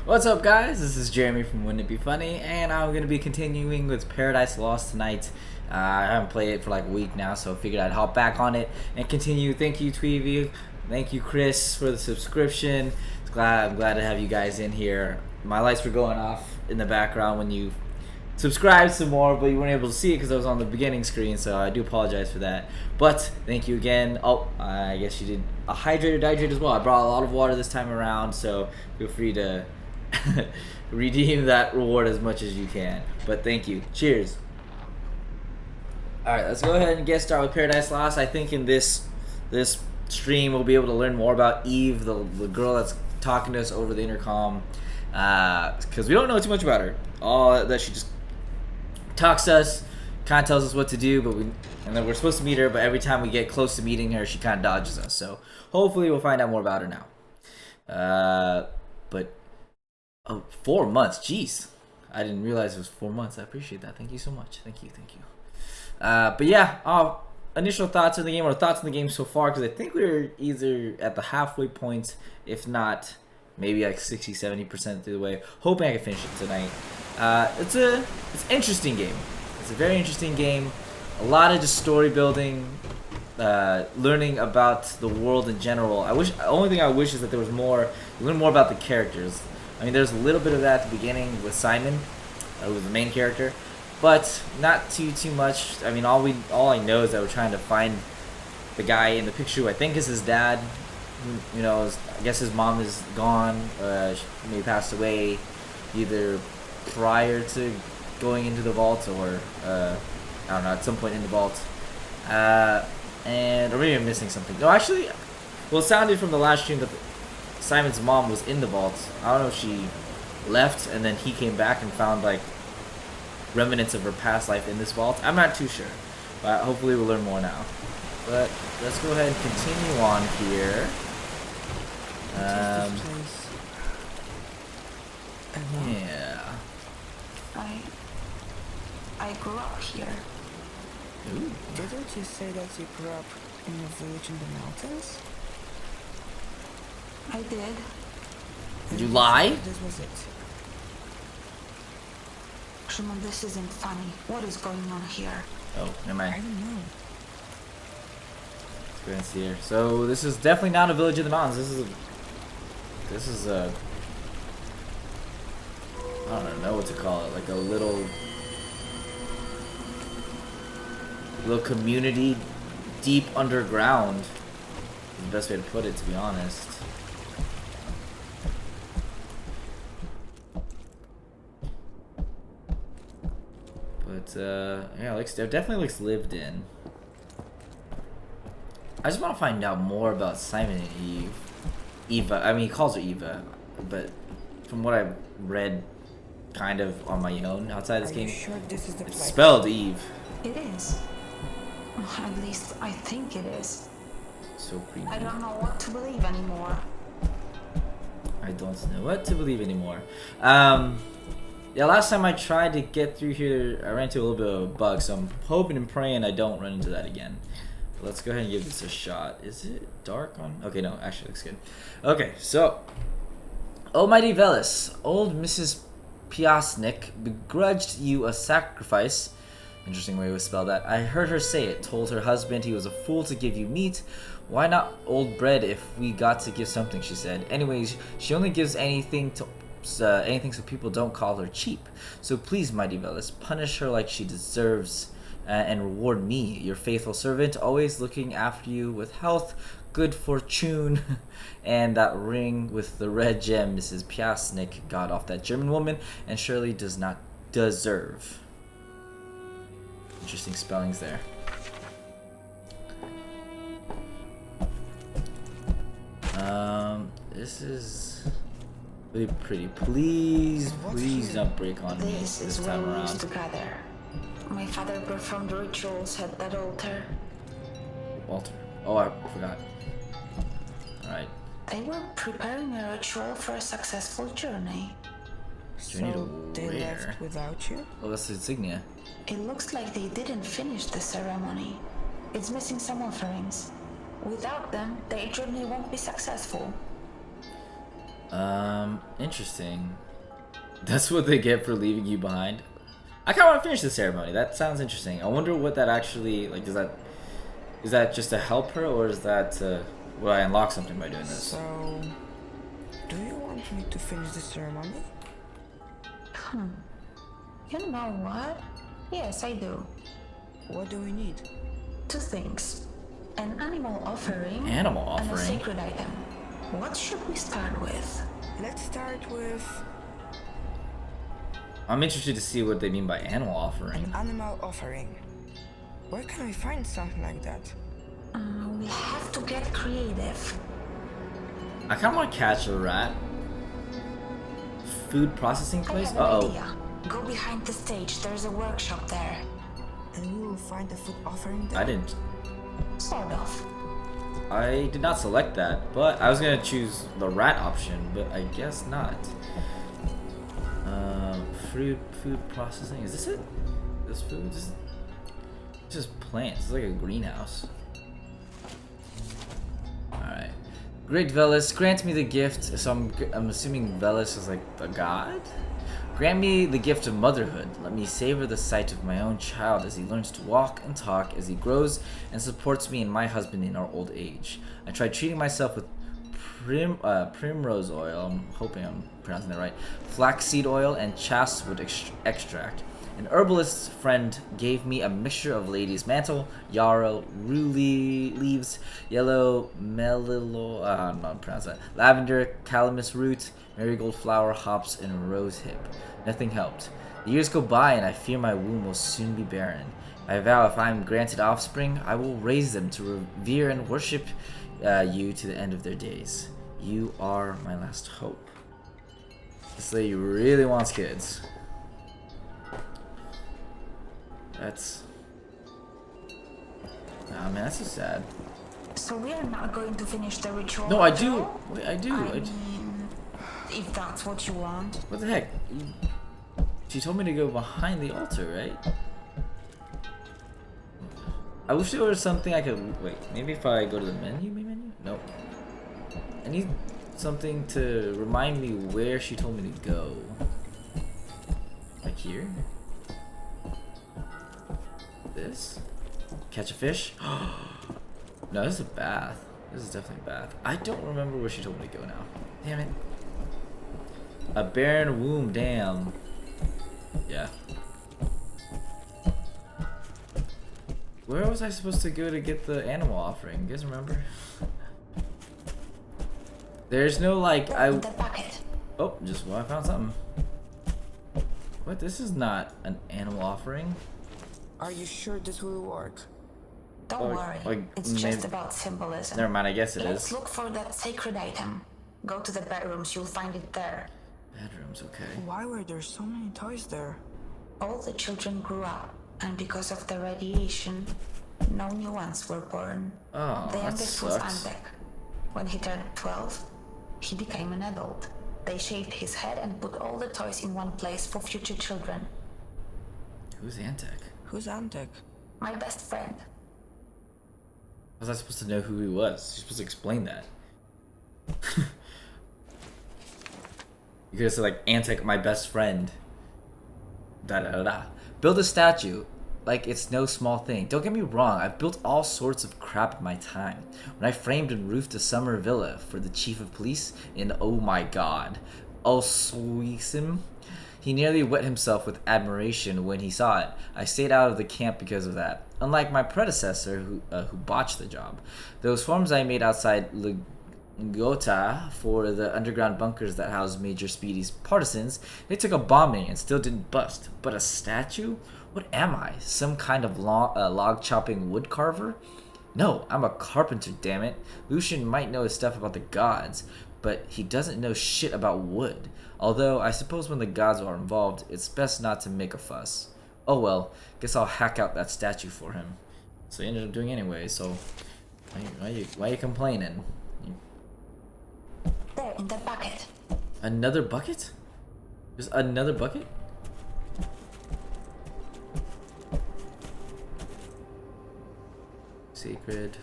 What's up, guys? This is Jeremy from Wouldn't It Be Funny, and I'm going to be continuing with Paradise Lost tonight. I haven't played it for like a week now, so I figured I'd hop back on it and continue. Thank you, Tweevy. Thank you, Chris, for the subscription. I'm glad to have you guys in here. My lights were going off in the background when you subscribed some more, but you weren't able to see it because I was on the beginning screen, so I do apologize for that. But thank you again. Oh, I guess you did a hydrated as well. I brought a lot of water this time around, so feel free to redeem that reward as much as you can. But thank you. Cheers. Alright, let's go ahead and get started with Paradise Lost. I think in this stream we'll be able to learn more about Eve, the girl that's talking to us over the intercom, because we don't know too much about her. All that she just talks to us, kind of tells us what to do, and then we're supposed to meet her, but every time we get close to meeting her, she kind of dodges us. So hopefully we'll find out more about her now. But oh, 4 months, jeez. I didn't realize it was 4 months. I appreciate that. Thank you so much. Thank you. But yeah, initial thoughts on the game, or thoughts on the game so far, because I think we're either at the halfway point, if not maybe like 60-70% through the way. Hoping I can finish it tonight. It's an interesting game. It's a very interesting game. A lot of just story building, learning about the world in general. The only thing I wish is that there was more, learn more about the characters. I mean, there's a little bit of that at the beginning with Szymon, who was the main character, but not too much. I mean, all I know is that we're trying to find the guy in the picture who I think is his dad. You know, I guess his mom is gone. She maybe passed away either prior to going into the vault, or I don't know, at some point in the vault. Or maybe I'm missing something. No, actually, well, it sounded from the last stream that Simon's mom was in the vault. I don't know if she left and then he came back and found like remnants of her past life in this vault. I'm not too sure, but hopefully we'll learn more now. But let's go ahead and continue on here. Yeah. I grew up here. Ooh. Didn't you say that you grew up in a village in the mountains? I did. Did you lie? This was it. Szymon, this isn't funny. What is going on here? Oh, never I mind. don't know. Let's go ahead and see here. So this is definitely not a village in the mountains. This is a I don't know what to call it. Like a little community deep underground is the best way to put it, to be honest. But yeah, it definitely looks lived in. I just want to find out more about Szymon and Eva. I mean, he calls her Eva, but from what I've read kind of on my own outside this game, Sure this is the it's place? spelled Eve. It is. At least I think it is. So creepy. I don't know what to believe anymore. I don't know what to believe anymore. Yeah, last time I tried to get through here, I ran into a little bit of a bug, so I'm hoping and praying I don't run into that again. But let's go ahead and give this a shot. Is it dark on? Okay, no, actually looks good. Okay, so Almighty Velis, old Mrs. Piasnik begrudged you a sacrifice. Interesting way to spell that. I heard her say it. Told her husband he was a fool to give you meat. Why not old bread if we got to give something, she said. Anyways, she only gives anything so people don't call her cheap. So please, mighty Velis, punish her like she deserves and reward me, your faithful servant, always looking after you with health, good fortune. And that ring with the red gem Mrs. Piasnik got off that German woman and surely does not deserve. Interesting spellings there. This is really pretty. Please don't break on me this time where we around. used to gather. My father performed rituals at that altar. Walter. Oh, I forgot. Alright. They were preparing a ritual for a successful journey. Journey to So they where? left without you? Oh, that's the insignia. It looks like they didn't finish the ceremony. It's missing some offerings. Without them, their journey won't be successful. Interesting. That's what they get for leaving you behind. I kind of want to finish the ceremony. That sounds interesting. I wonder what that actually, like, is that just to help her, or is that will I unlock something by doing this? So, do you want me to finish the ceremony? You know what? Yes, I do. What do we need? 2 things. An animal offering Animal and a offering? sacred item. What should we start with? Let's start with I'm interested to see what they mean by animal offering. an animal offering. Where can we find something like that? We have to get creative. I kind of want to catch a rat. Food processing I place? have an Uh-oh. idea. Go behind the stage. There's a workshop there. And we will find a food offering there? I didn't. Sort of. I did not select that, but I was gonna choose the rat option, but I guess not. Food processing. Is this it? This food? This is just plants. It's like a greenhouse. Alright. Great Velis, grant me the gift. So I'm assuming Velis is like the god? Grant me the gift of motherhood. Let me savor the sight of my own child as he learns to walk and talk, as he grows and supports me and my husband in our old age. I tried treating myself with primrose oil, I'm hoping I'm pronouncing that right, flaxseed oil, and chastewood extract. An herbalist friend gave me a mixture of lady's mantle, yarrow, rue leaves, yellow melillo, I'm not pronouncing that, lavender, calamus root, marigold flower, hops, and rose hip. Nothing helped. The years go by, and I fear my womb will soon be barren. I vow if I am granted offspring, I will raise them to revere and worship you to the end of their days. You are my last hope. This lady really wants kids. That's... Nah, man, that's so sad. So we are not going to finish the ritual. No, I after do. all? Wait, I do. I mean, if that's what you want. What the heck? She told me to go behind the altar, right? I wish there was something I could... Wait, maybe if I go to the menu? Nope. I need something to remind me where she told me to go. Like here? This? Catch a fish? No, this is a bath. This is definitely a bath. I don't remember where she told me to go now. Damn it. A barren womb, damn. Yeah. Where was I supposed to go to get the animal offering? You guys remember? There's no like The bucket. Oh, just well, I found something. What? This is not an animal offering. Are you sure this will work? Don't Or, worry. like, It's just maybe- about symbolism. Never mind. I guess it Let's is. look for that sacred item. Go to the bedrooms. You'll find it there. Bedrooms, okay. Why were there so many toys there? All the children grew up, and because of the radiation, no new ones were born. Oh, The that youngest was sucks. Antek. When he turned 12, he became an adult. They shaved his head and put all the toys in one place for future children. Who's Antek? Who's Antek? My best friend. How was I supposed to know who he was? You're supposed to explain that. You could have said like Antek, my best friend. Da da da da. Build a statue like it's no small thing. Don't get me wrong, I've built all sorts of crap in my time. When I framed and roofed a summer villa for the chief of police in, oh my god, Oswiecim, He nearly wet himself with admiration when he saw it. I stayed out of the camp because of that. Unlike my predecessor, who botched the job. Those forms I made outside Lugota for the underground bunkers that housed Major Speedy's partisans, they took a bombing and still didn't bust. But a statue? What am I? Some kind of log-chopping wood carver? No, I'm a carpenter, damn it. Lucian might know his stuff about the gods, but he doesn't know shit about wood. Although, I suppose when the gods are involved, it's best not to make a fuss. Oh well, guess I'll hack out that statue for him. So he ended up doing anyway, so why you complaining? There, in that bucket. Another bucket? There's another bucket? Sacred.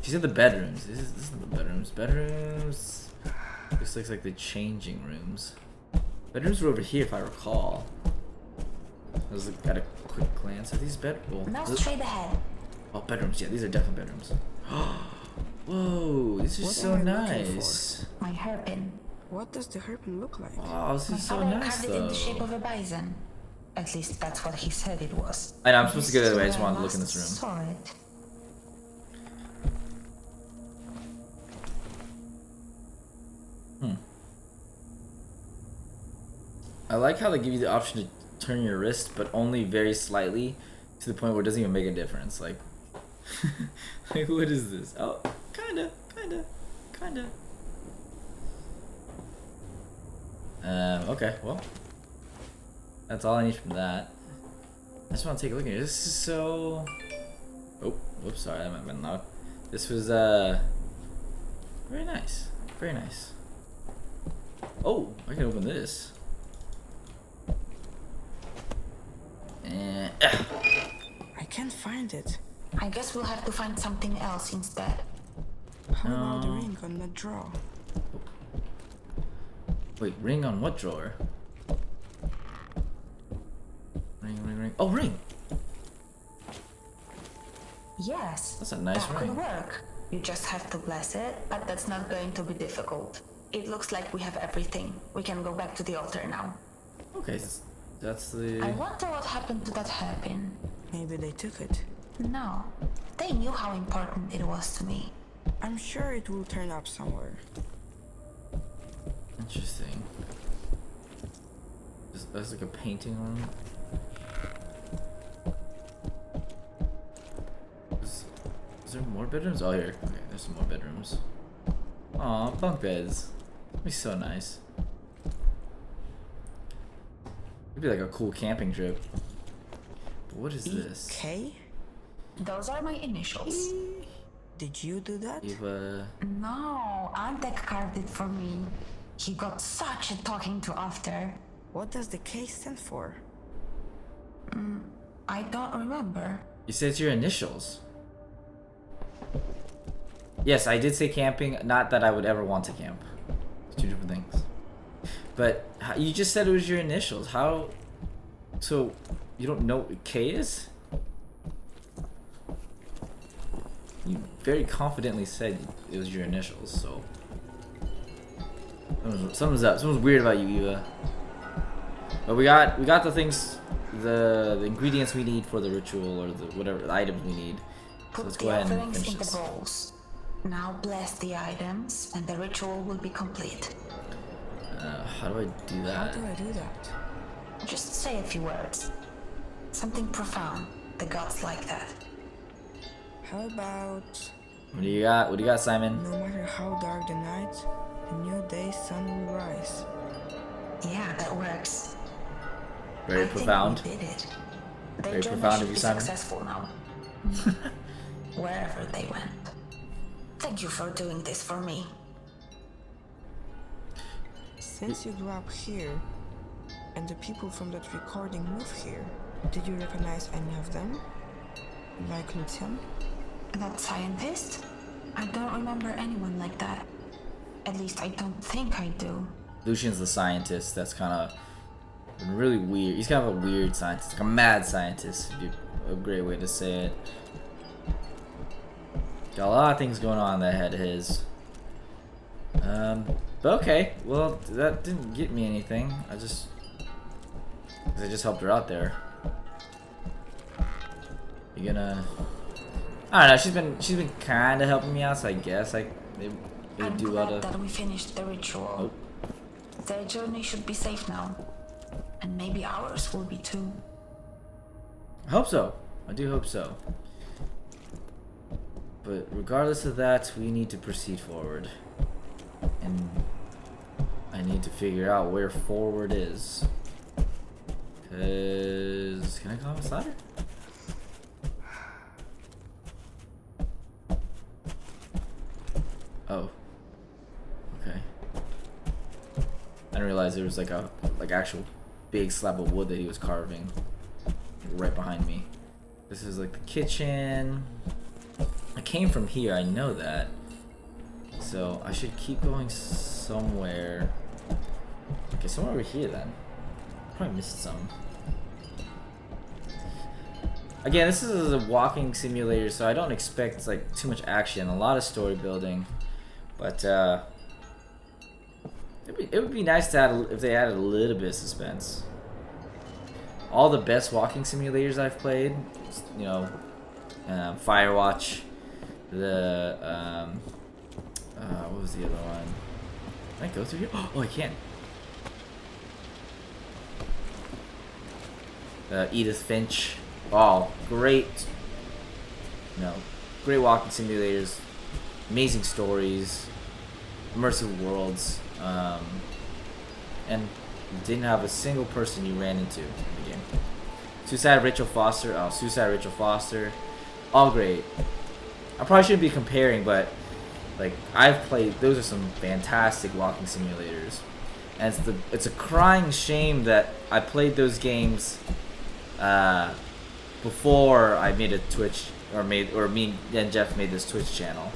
She said the bedrooms. This is the bedrooms. Bedrooms. This looks like the changing rooms. Bedrooms were over here, if I recall. I was at a quick glance at these bedrooms. Now straight ahead. Oh, bedrooms. Yeah, these are definitely bedrooms. Whoa, this is so nice. My hairpin. What does the hairpin look like? Oh, this My is so father nice, carved it in though. the shape of a bison. At least that's what he said it was. I know, I'm supposed to go the other way. I just Where wanted to look in this room. Saw it. I like how they give you the option to turn your wrist, but only very slightly, to the point where it doesn't even make a difference. Like, like what is this? Oh, kinda. Okay, well, that's all I need from that. I just want to take a look at it. This is so. Oh, whoops, sorry, that might have been loud. This was very nice, very nice. Oh, I can open this. I can't find it. I guess we'll have to find something else instead. How about the ring on the drawer? Wait, ring on what drawer? Ring. Oh, ring! Yes. That's a nice that ring. could work. You just have to bless it, but that's not going to be difficult. It looks like we have everything. We can go back to the altar now. Okay, that's the. I wonder what happened to that hairpin. Maybe they took it. No. They knew how important it was to me. I'm sure it will turn up somewhere. Interesting. There's like a painting on it. Is there more bedrooms? Oh, here. Okay, there's some more bedrooms. Aw, bunk beds. That'd be so nice. It'd be like a cool camping trip. But what is this? K? Those are my initials. Did you do that? Eva. No, Antek carved it for me. He got such a talking to after. What does the K stand for? I don't remember. You said it's your initials. Yes, I did say camping. Not that I would ever want to camp. It's two different things. But you just said it was your initials. How? So you don't know what K is? You very confidently said it was your initials. So something's up. Something's weird about you, Eva. But we got the things, the ingredients we need for the ritual, or the whatever the items we need. So Put let's the go ahead and offerings finish in the this. bowls. Now bless the items, and the ritual will be complete. How do I do How that? do I do that? Just say a few words. Something profound. The gods like that. How about What do you got? What do you got, Simon? no matter how dark the night, a new day's sun will rise? Yeah, that works. Very I profound. think we did it. Their Very journey profound should of you, be Simon. successful now. Wherever they went. Thank you for doing this for me. Since you grew up here, and the people from that recording moved here, did you recognize any of them? Like Lucian? That scientist? I don't remember anyone like that. At least I don't think I do. Lucian's the scientist. That's kind of really weird. He's kind of a weird scientist, like a mad scientist. Would be a great way to say it. Got a lot of things going on in that head of his. But okay. Well, that didn't get me anything. I just I just helped her out there. You gonna? I don't know. She's been kind of helping me out, so I guess it would do well to. I'm glad that we finished the ritual. Their journey should be safe now, and maybe ours will be too. I hope so. I do hope so. But regardless of that, we need to proceed forward, and I need to figure out where forward is. Cause can I climb a ladder? Oh. Okay. I didn't realize there was like a actual big slab of wood that he was carving right behind me. This is like the kitchen. I came from here, I know that. So I should keep going somewhere. Okay, somewhere over here then. Probably missed some. Again, this is a walking simulator, so I don't expect like too much action, a lot of story building. But it would be nice to add if they added a little bit of suspense. All the best walking simulators I've played, you know, Firewatch, the what was the other one? Can I go through here? Oh, I can. Edith Finch. Oh, great. Great walking simulators, amazing stories, immersive worlds, and didn't have a single person you ran into in the game. Suicide Rachel Foster. Oh, Suicide Rachel Foster. All great. I probably shouldn't be comparing, but like I've played. Those are some fantastic walking simulators, and it's a crying shame that I played those games before I made a Twitch or me and Jeff made this Twitch channel.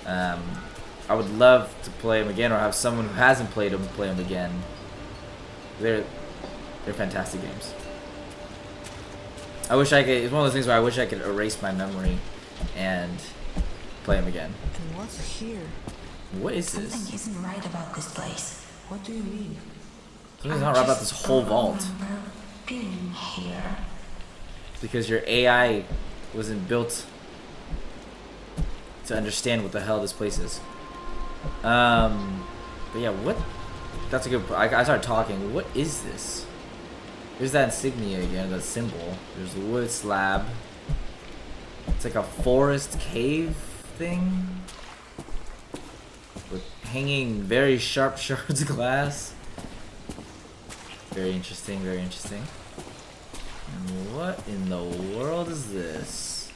I would love to play them again, or have someone who hasn't played them play them again. They're fantastic games. I wish I could. It's one of those things where I wish I could erase my memory and play them again. And what's here? What is this? Something isn't right about this place. What do you mean? Something's not right about this whole vault. Being here. Because your AI wasn't built to understand what the hell this place is. But yeah, what? That's a good. I started talking. What is this? There's that insignia again, that symbol. There's a wood slab. It's like a forest cave thing with hanging very sharp shards of glass. Very interesting. Very interesting. And what in the world is this?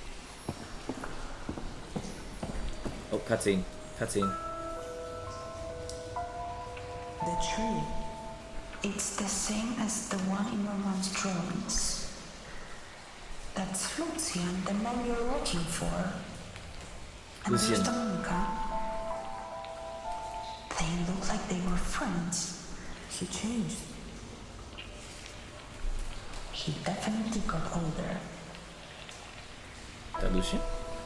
Oh, cutscene. Cutscene. The tree. It's the same as the one in your mom's drawings. That's Lucian, the man you're looking for. And Lucian. there's Dominica. They look like they were friends. He changed. He definitely got older. Is that Lucian?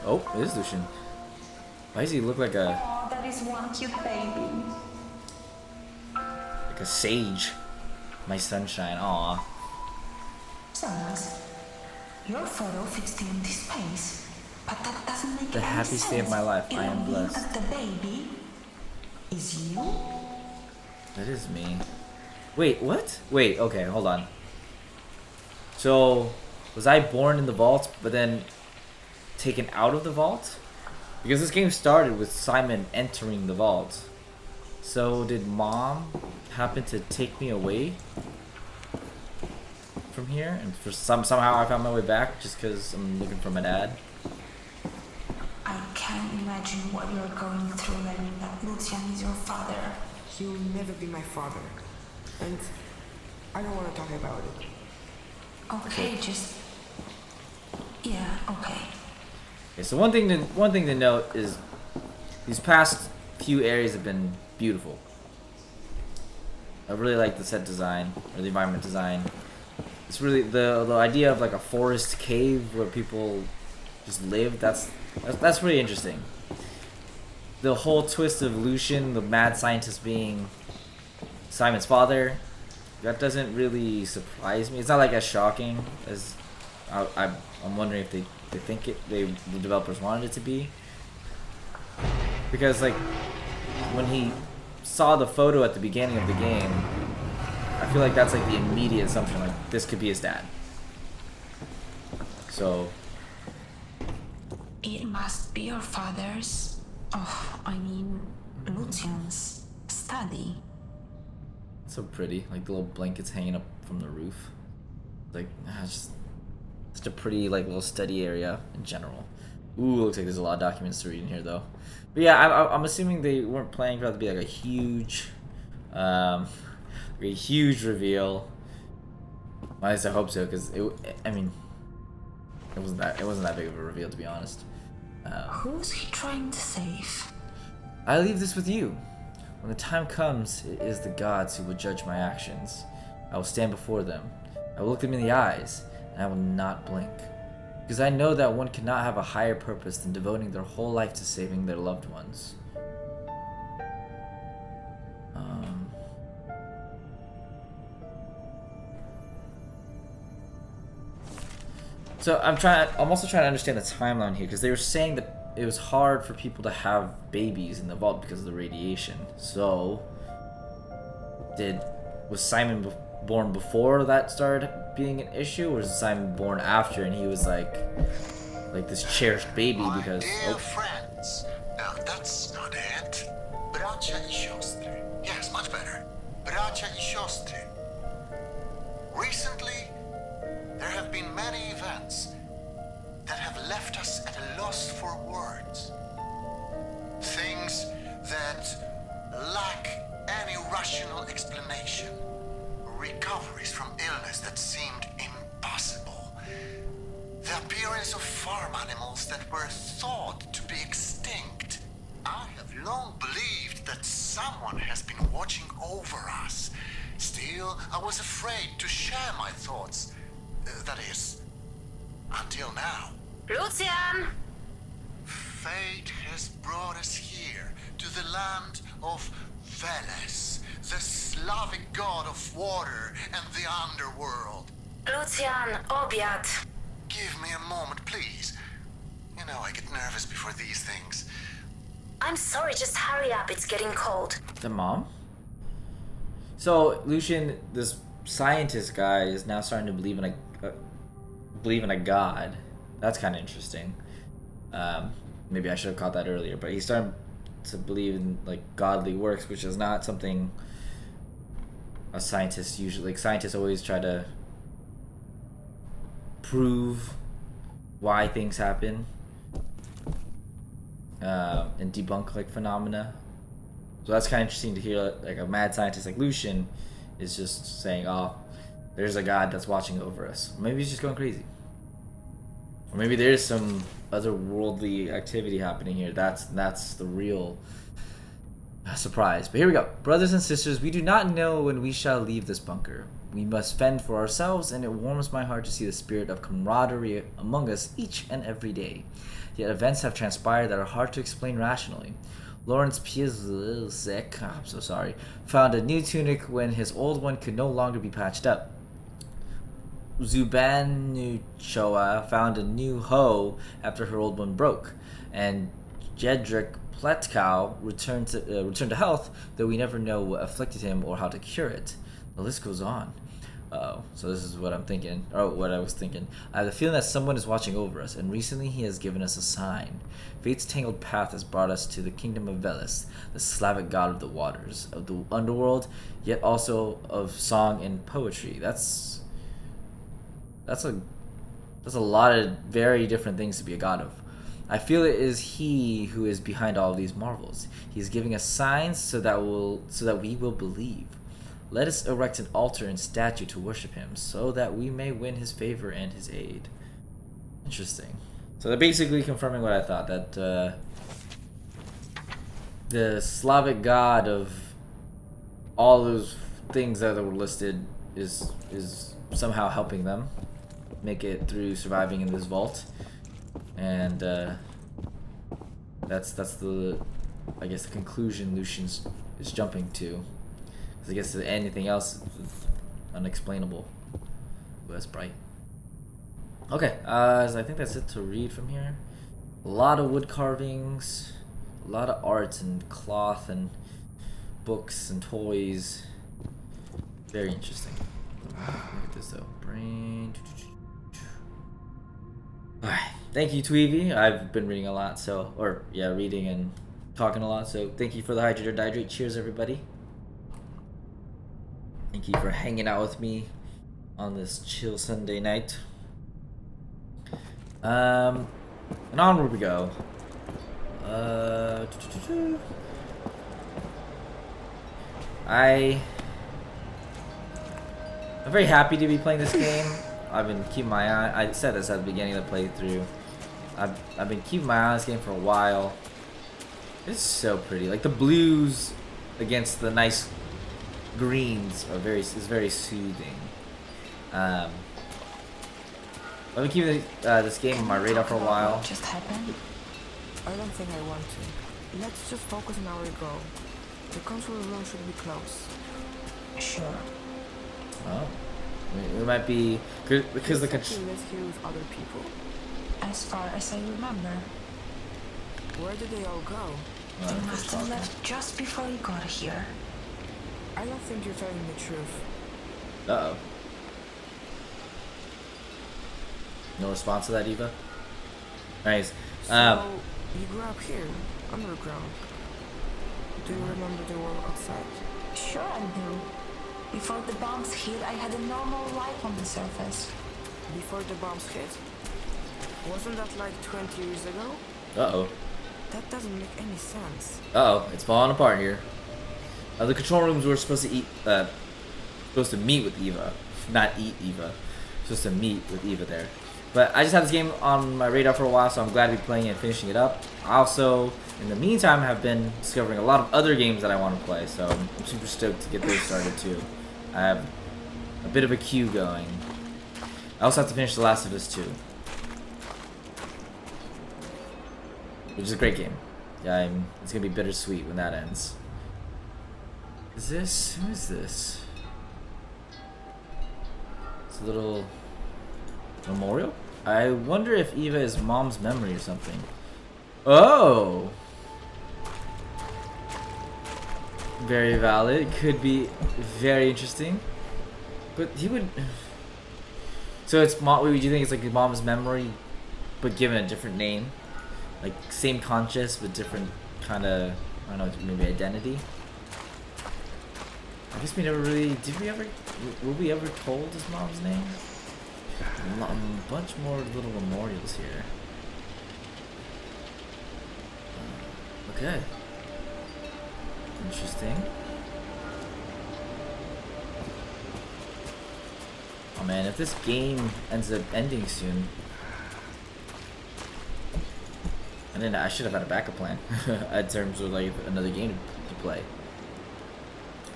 Oh, it is Lucian. Why does he look like a Oh, that is one cute baby. sage? My sunshine. Aw. Sounds. Your photo fits in this space, but that doesn't make The any happiest sense. day of my life. I am It only blessed. that the baby is you. That is me. Wait, what? Wait, okay, hold on. So, was I born in the vault, but then taken out of the vault? Because this game started with Simon entering the vault. So, did Mom happen to take me away from here? And for somehow I found my way back just because I'm looking for my dad? I can't imagine what you're going through learning that Lucian is your father. He will never be my father. And I don't want to talk about it. Okay, just... Yeah, okay. Okay, so one thing to note is these past few areas have been beautiful. I really like the set design or the environment design. It's really the idea of like a forest cave where people just live. That's really interesting. The whole twist of Lucian, the mad scientist, being Simon's father, that doesn't really surprise me. It's not like as shocking as I'm wondering if they think the developers wanted it to be. Because like when he saw the photo at the beginning of the game, I feel like that's like the immediate assumption, like this could be his dad. So It must be your father's. Oh, I mean, Lucian's study. so pretty, like the little blankets hanging up from the roof. Like it's just such a pretty like little study area in general. Ooh, looks like there's a lot of documents to read in here though. But yeah, I'm assuming they weren't planning for that to be like a huge reveal. At least I hope so, because I mean, it wasn't that big of a reveal, to be honest. Who's he trying to save? I leave this with you. When the time comes, it is the gods who will judge my actions. I will stand before them. I will look them in the eyes, and I will not blink. Because I know that one cannot have a higher purpose than devoting their whole life to saving their loved ones. So I'm also trying to understand the timeline here, because they were saying that it was hard for people to have babies in the vault because of the radiation. So was Simon born before that started being an issue, or was Simon born after and he was like this cherished baby because dear friends, now that's not it. Bracia I siostry. Yes, much better. Bracia I siostry. Recently, there have been many events that have left us at a loss for words. Things that lack any rational explanation. Recoveries from illness that seemed impossible. The appearance of farm animals that were thought to be extinct. I have long believed that someone has been watching over us. Still, I was afraid to share my thoughts. That is, until now. Lucian! Fate has brought us here, to the land of Veles, the Slavic god of water and the underworld. Lucian, obiad. Give me a moment, please. You know, I get nervous before these things. I'm sorry, just hurry up, it's getting cold. the mom. So Lucian, this scientist guy, is now starting to believe in a god. That's kind of interesting. Maybe I should have caught that earlier, but he's starting to believe in like godly works, which is not something a scientist usually. Like scientists always try to prove why things happen and debunk like phenomena. So that's kind of interesting to hear. Like a mad scientist like Lucian is just saying, "Oh, there's a god that's watching over us." Or maybe he's just going crazy. Or maybe there's some otherworldly activity happening here. That's the real surprise. But here we go. Brothers and sisters, we do not know when we shall leave this bunker. We must fend for ourselves, and it warms my heart to see the spirit of camaraderie among us each and every day. Yet events have transpired that are hard to explain rationally. Lawrence Pieszek, I'm so sorry, found a new tunic when his old one could no longer be patched up. Zubanuchoa found a new hoe after her old one broke, and Jedrick Pletkow returned to health, though we never know what afflicted him or how to cure it. The list goes on. So this is what I'm thinking, or what I was thinking. I have the feeling that someone is watching over us, and recently he has given us a sign. Fate's tangled path has brought us to the kingdom of Veles, the Slavic god of the waters, of the underworld, yet also of song and poetry. That's a lot of very different things to be a god of. I feel it is he who is behind all of these marvels. He is giving us signs so that we will believe. Let us erect an altar and statue to worship him, so that we may win his favor and his aid. Interesting. So they're basically confirming what I thought, that the Slavic god of all those things that were listed is somehow helping them make it through surviving in this vault, and that's the I guess the conclusion Lucian is jumping to. I guess anything else unexplainable. Ooh, that's bright. Okay, so I think that's it to read from here. A lot of wood carvings, a lot of art and cloth and books and toys. Very interesting. Look at this though. Brain. Alright, thank you, Tweevy. I've been reading a lot, so, or yeah, reading and talking a lot, so thank you for the hydrate or dihydrate. Cheers, everybody. Thank you for hanging out with me on this chill Sunday night. And onward we go. I'm very happy to be playing this game. I've been keeping my eye. I said this at the beginning of the playthrough. I've been keeping my eye on this game for a while. It's so pretty. Like the blues against the nice greens are is very soothing. I've been keeping this game on my radar for a while. What just happened? I don't think I want to. Let's just focus on our goal. The control room should be close. Sure. Oh, we might be because the control. Let's hear with other people. As far as I remember, Where did they all go? they must have left just before you got here. I don't think you're telling the truth. Uh oh. No response to that, Eva? Nice. So, you grew up here, underground. Do you remember the world outside? Sure I do. Before the bombs hit, I had a normal life on the surface. Before the bombs hit? Wasn't that like 20 years ago? Uh-oh. That doesn't make any sense. Uh-oh, it's falling apart here. The control rooms were supposed to meet with Eva. Not eat Eva. Supposed to meet with Eva there. But I just had this game on my radar for a while, so I'm glad to be playing it and finishing it up. I also, in the meantime, have been discovering a lot of other games that I want to play, so I'm super stoked to get those started too. I have a bit of a queue going. I also have to finish The Last of Us 2. Which is a great game. Yeah, it's gonna be bittersweet when that ends. Who is this? It's a little memorial? I wonder if Eva is mom's memory or something. Oh! Very valid. Could be very interesting. But he would... So it's mom. Would you think it's like mom's memory, but given a different name? Like same conscious, but different kind of, I don't know, maybe identity? I guess we never really... Were we ever told his mom's name? A bunch more little memorials here. Okay. Interesting. Oh man, if this game ends up ending soon, and then I should have had a backup plan in terms of like another game to play.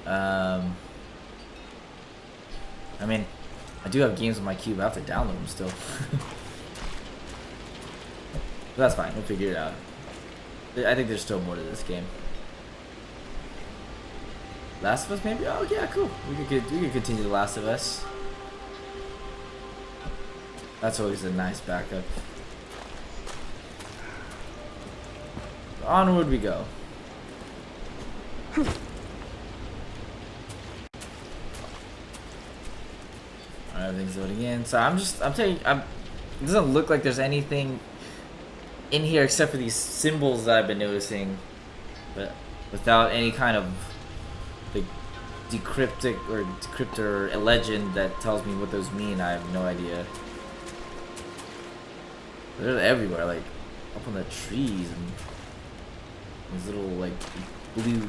I mean, I do have games on my queue, but I have to download them still. But that's fine. We'll figure it out. I think there's still more to this game. Last of Us, maybe? Oh yeah, cool. We could continue The Last of Us. That's always a nice backup. Onward we go. Alright, everything's loading in. So it doesn't look like there's anything in here except for these symbols that I've been noticing, but without any kind of like decryptor legend that tells me what those mean. I have no idea. They're everywhere, like up on the trees and these little like blue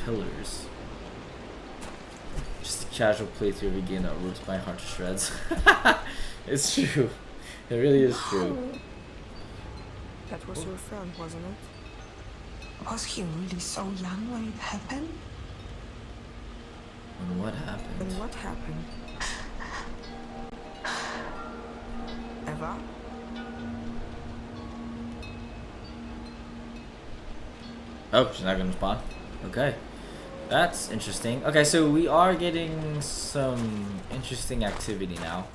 pillars. Just a casual playthrough of a game that rips my heart to shreds. It's true. It really is true. That was your friend, wasn't it? Was he really so young when it happened? And what happened? And what happened? Eva? Oh, she's not gonna respond? Okay. That's interesting. Okay, so we are getting some interesting activity now.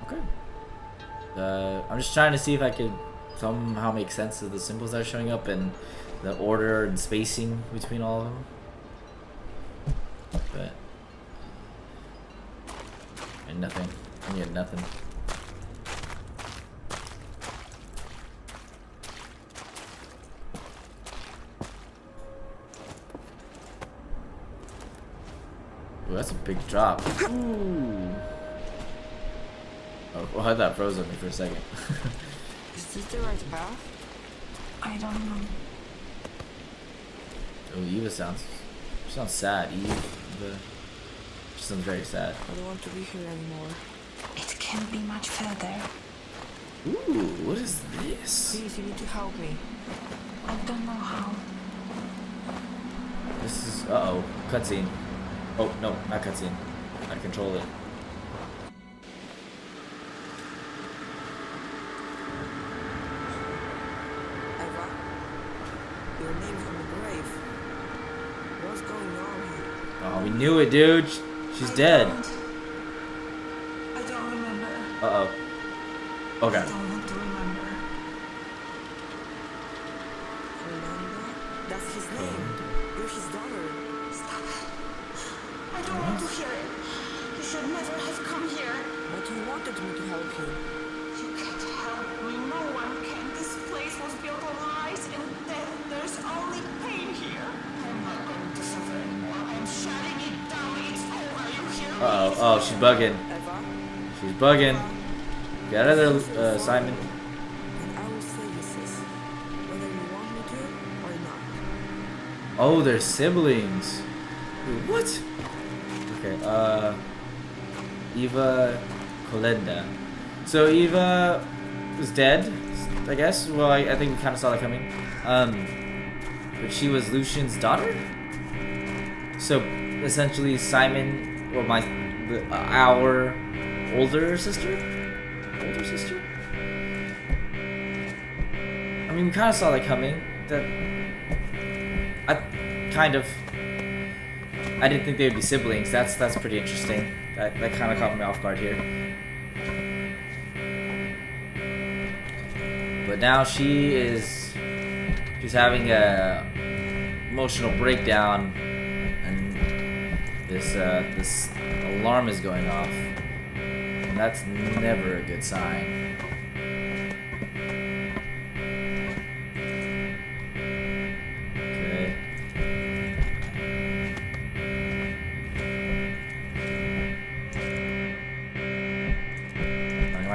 Okay. I'm just trying to see if I could somehow make sense of the symbols that are showing up and the order and spacing between all of them. But and nothing. I get nothing. Ooh, that's a big drop. Ooh. Oh, well, I thought froze on me for a second. Is this the right path? I don't know. Oh, Eva sounds sad. Eva, she sounds very sad. I don't want to be here anymore. It can't be much further. Ooh, what is this? Please, you need to help me. I don't know how. This is uh-oh, cutscene. Oh no, not cutscene. I control it. Eva, your name is on the grave. What's going on here? Oh, we knew it, dude. She's dead. I don't remember. Uh-oh. Okay. I don't want to remember. Fernando? That's his name. You're his daughter. Stop it. I don't want to hear it. You should never have come here. But you wanted me to help you. You can't help me. No one can. This place was built on lies and death. There's only pain here. I'm not going to suffer anymore. I'm shutting it down. It's over. You hear me? Uh-oh. Oh, she's bugging. Eva? She's bugging. Get out of there, Simon. And I will say this is whether you want me to or not. Oh, they're siblings. Wait, what? Okay, Eva Colenda. So Eva was dead, I guess. Well, I think we kind of saw that coming. But she was Lucian's daughter. So essentially, Simon, or our older sister. Older sister. I mean, we kind of saw that coming. I didn't think they would be siblings. That's pretty interesting. That kind of caught me off guard here. But now she's having a emotional breakdown, and this alarm is going off, and that's never a good sign.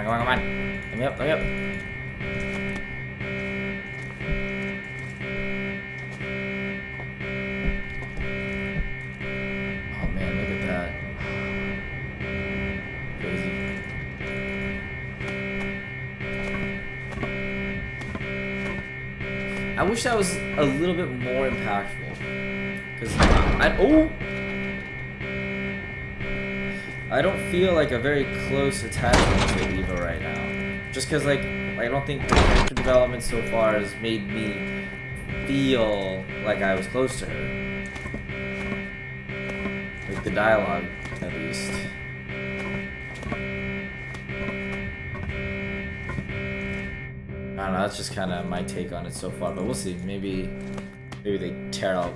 Come on. Let me up. Oh man, look at that. Crazy. I wish that was a little bit more impactful. Because I don't feel like a very close attachment to Eva right now. Just because, like, I don't think the character development so far has made me feel like I was close to her. Like, the dialogue, at least. I don't know, that's just kind of my take on it so far, but we'll see. Maybe they tear out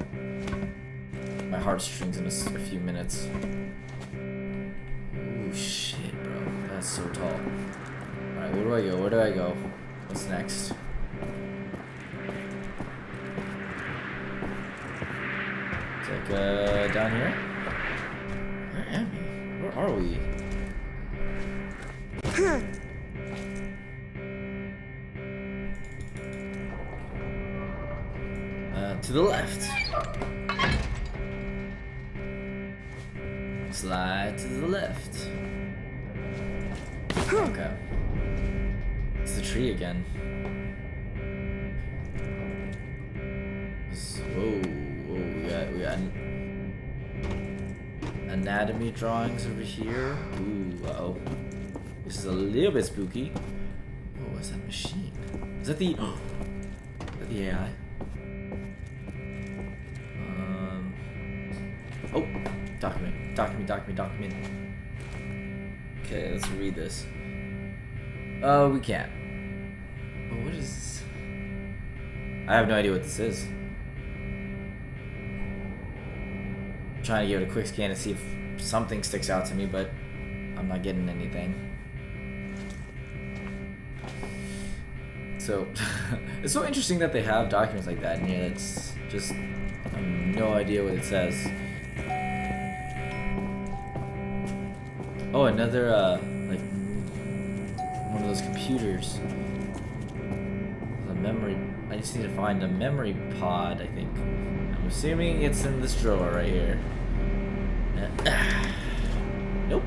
my heartstrings in a few minutes. Oh shit, bro. That's so tall. Alright, where do I go? What's next? It's like, down here? Where am I? Where are we? To the left. Slide to the left. Okay. It's the tree again. Whoa, we got anatomy drawings over here. Ooh. Uh-oh. This is a little bit spooky. Oh, what's that machine? Is that the... Oh, is that the AI? Oh, document. Okay, let's read this. Oh, we can't. Oh, what is this? I have no idea what this is. I'm trying to give it a quick scan to see if something sticks out to me, but I'm not getting anything. So, it's so interesting that they have documents like that in here. That's just, I have no idea what it says. Oh, another, like, one of those computers. The memory, I just need to find a memory pod, I think. I'm assuming it's in this drawer right here. Nope.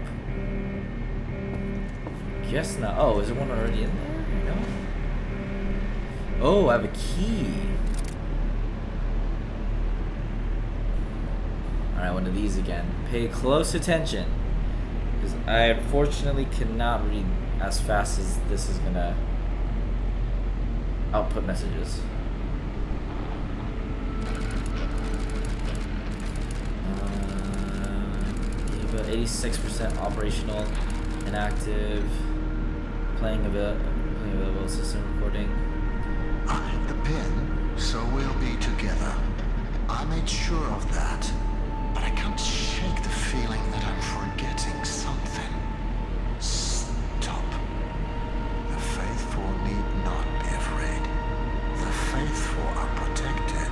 Guess not. Oh, is there one already in there? No. Oh, I have a key. Alright, one of these again. Pay close attention. Because I unfortunately cannot read as fast as this is gonna output messages. About 86% operational, inactive, playing available system recording. I have the pin, so we'll be together. I made sure of that, but I can't shake the feeling that I'm forgetting something. Stop. The faithful need not be afraid. The faithful are protected.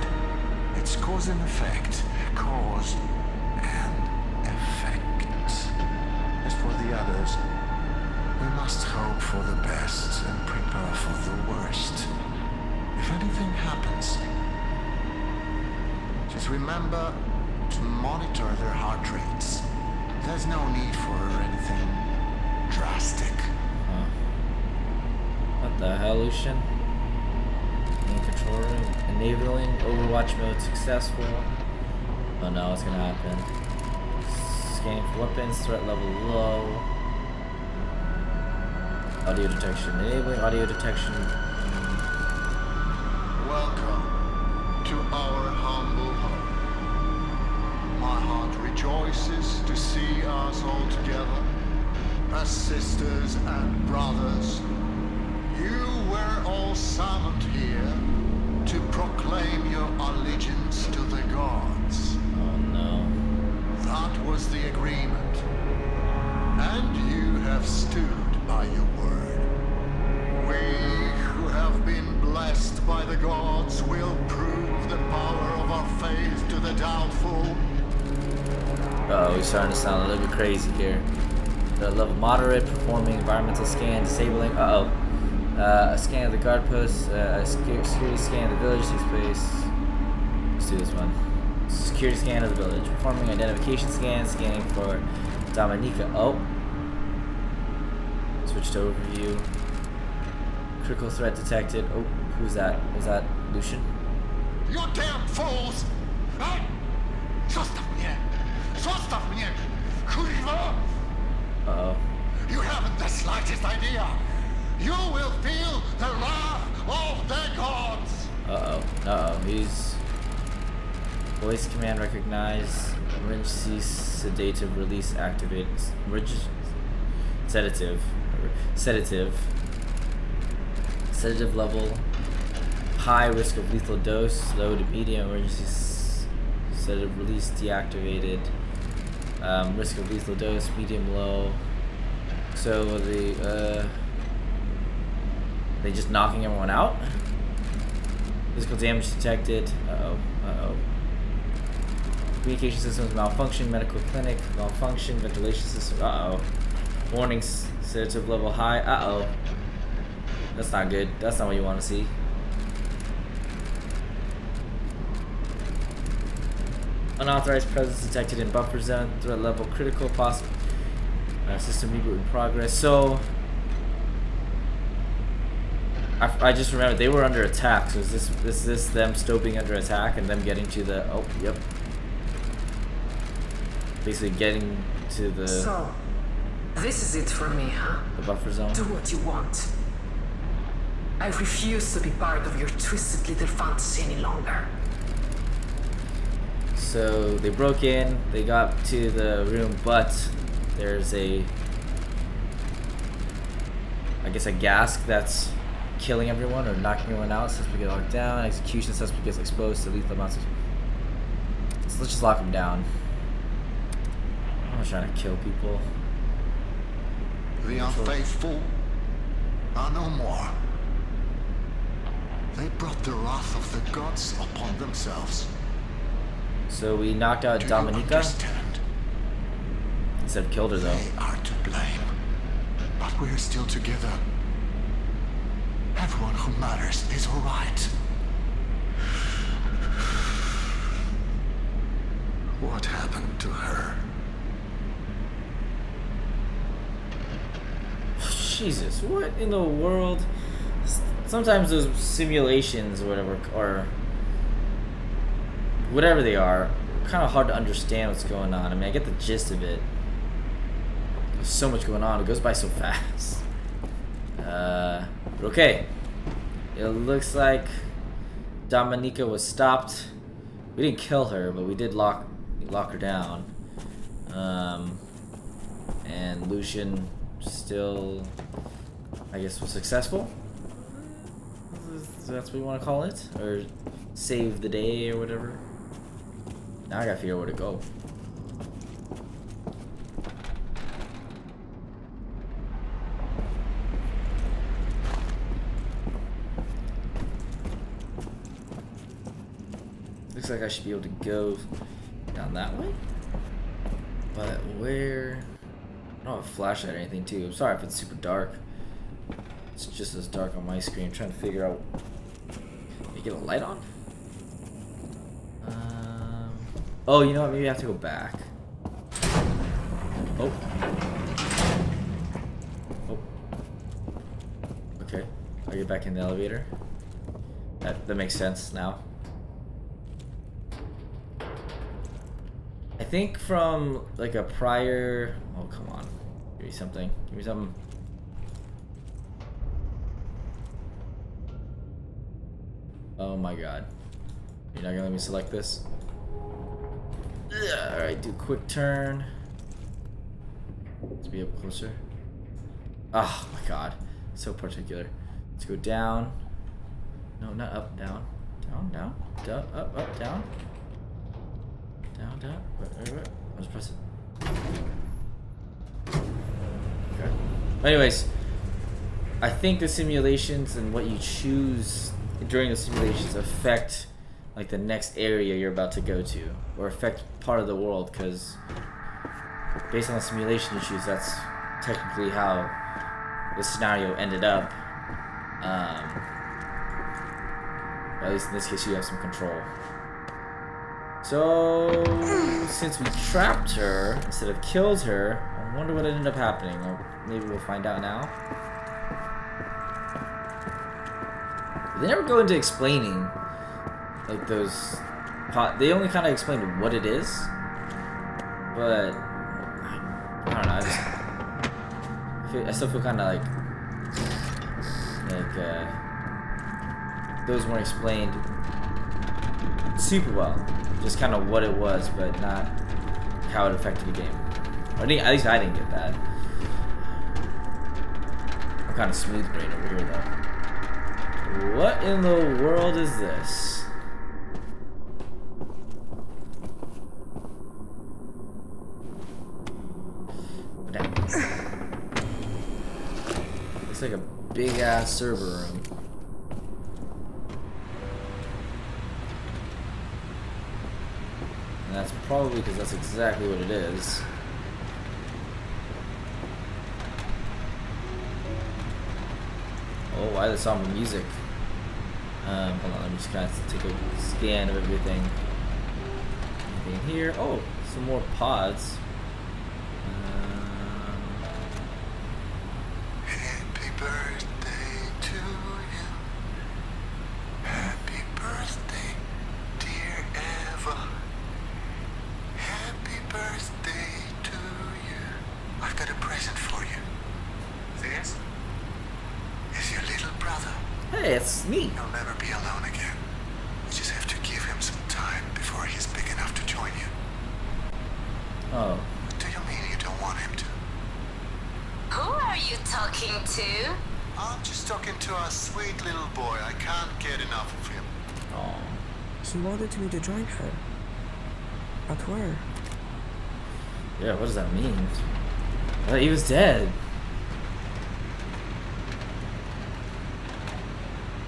It's cause and effect. Cause and effect. As for the others, we must hope for the best and prepare for the worst. If anything happens, just remember to monitor their heart rates. There's no need for anything drastic. What the hell, Lucian? In control room. Enabling Overwatch mode successful. Oh no, what's gonna happen? Scanning for weapons, threat level low. Audio detection. Enabling audio detection. Welcome to our humble home. My heart rejoices to see us all together as sisters and brothers. You were all summoned here to proclaim your allegiance to the gods. Oh no. That was the agreement. And you have stood by your word. We who have been blessed by the gods will prove the power of our faith to the doubtful. Uh-oh, we're starting to sound a little bit crazy here. The level moderate, performing environmental scan, disabling. A scan of the guard post, a security scan of the village takes place. Let's do this one. Security scan of the village. Performing identification scan, scanning for Dominica. Oh. Switch to overview. Critical threat detected. Oh, who's that? Was that Lucian? You damn fools! Hey! Zostaw mnie! Zostaw mnie! Kurwa! Uh-oh. You haven't the slightest idea! You will feel the wrath of the gods! Uh-oh. He's... Voice command recognized. Emergency sedative release activate. Sedative. Sedative level. High risk of lethal dose. Low to medium. Emergency sedative release deactivated. Risk of lethal dose. Medium low. So they just knocking everyone out? Physical damage detected. Uh-oh. Communication systems malfunction. Medical clinic malfunction. Ventilation system. Uh-oh. Warning sedative level high. Uh-oh. That's not good. That's not what you want to see. Unauthorized presence detected in buffer zone. Threat level critical. Possible. System reboot in progress. So... I just remembered they were under attack. So is this them still being under attack and them getting to the... Oh, yep. Basically getting to the... So, This is it for me, huh? The buffer zone. Do what you want. I refuse to be part of your twisted little fantasy any longer. So they broke in, they got to the room, but there's I guess a gas that's killing everyone or knocking everyone out. Suspect get locked down. Execution suspect gets exposed to lethal amounts of... So let's just lock him down. I'm not trying to kill people. The unfaithful are no more. They brought the wrath of the gods upon themselves. So we knocked out Do you Dominica understand? instead of killed her though. They are to blame, but we're still together. Everyone who matters is alright. What happened to her? Jesus, what in the world? Sometimes those simulations or whatever, or whatever they are, kind of hard to understand what's going on. I mean, I get the gist of it. There's so much going on. It goes by so fast. But okay. It looks like Dominica was stopped. We didn't kill her, but we did lock her down. And Lucian still, I guess, was successful. That's what you want to call it, or save the day or whatever. Now I gotta figure out where to go. Looks like I should be able to go down that way, but where? I don't have a flashlight or anything too. I'm sorry if it's super dark. It's just as dark on my screen. I'm trying to figure out. Can you get a light on? Oh, you know what? Maybe I have to go back. Oh. Oh. Okay. I'll get back in the elevator. That makes sense now. I think from like a prior... Oh, come on. Give me something. Give me something. Oh my god. You're not gonna let me select this? Alright, do quick turn. Let's be up closer. Oh my god. So particular. Let's go down. No, not up, down. Down, down, down, up, down. Down, down. Wait. I'll just press it. Okay. Anyways, I think the simulations and what you choose during the simulations affect like the next area you're about to go to, or affect part of the world, because based on the simulation you choose, that's technically how the scenario ended up. At least in this case you have some control. So since we trapped her instead of killed her, I wonder what ended up happening. Or maybe we'll find out now. They never go into explaining like those they only kind of explained what it is, but I don't know, I still feel kind of like those weren't explained super well, just kind of what it was, but not how it affected the game. Or at least I didn't get that. I'm kind of smooth brain over here though. What in the world is this? Looks like a big ass server room. And that's probably because that's exactly what it is. Oh, why the somber music? Hold on, let me just kind of take a scan of everything. Anything in here? Oh, some more pods. Happy birthday to you. Happy birthday, dear Eva. Happy birthday to you. I've got a present for Hey, it's me. He'll never be alone again. We just have to give him some time before he's big enough to join you. Oh. What do you mean you don't want him to? Who are you talking to? I'm just talking to our sweet little boy. I can't get enough of him. Oh. He wanted me to join her. But where? Yeah, what does that mean? I thought he was dead.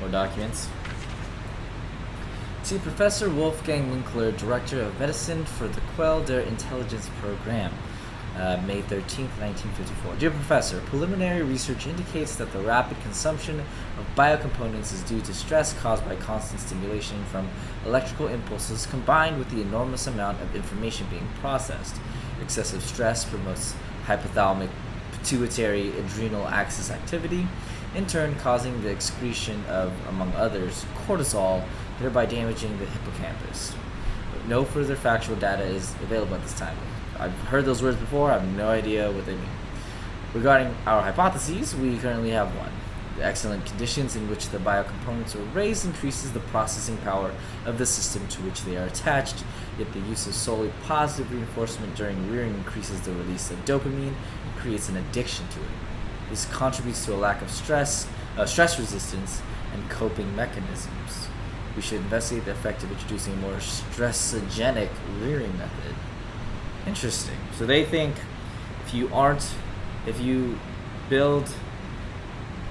More documents. To Professor Wolfgang Winkler, Director of Medicine for the Quell der Intelligence Program, May 13th, 1954. Dear Professor, preliminary research indicates that the rapid consumption of biocomponents is due to stress caused by constant stimulation from electrical impulses combined with the enormous amount of information being processed. Excessive stress promotes hypothalamic pituitary adrenal axis activity, in turn causing the excretion of, among others, cortisol, thereby damaging the hippocampus. No further factual data is available at this time. I've heard those words before, I have no idea what they mean. Regarding our hypotheses, we currently have one. The excellent conditions in which the biocomponents are raised increases the processing power of the system to which they are attached, yet the use of solely positive reinforcement during rearing increases the release of dopamine and creates an addiction to it. This contributes to a lack of stress resistance, and coping mechanisms. We should investigate the effect of introducing a more stressogenic rearing method. Interesting. So they think if you build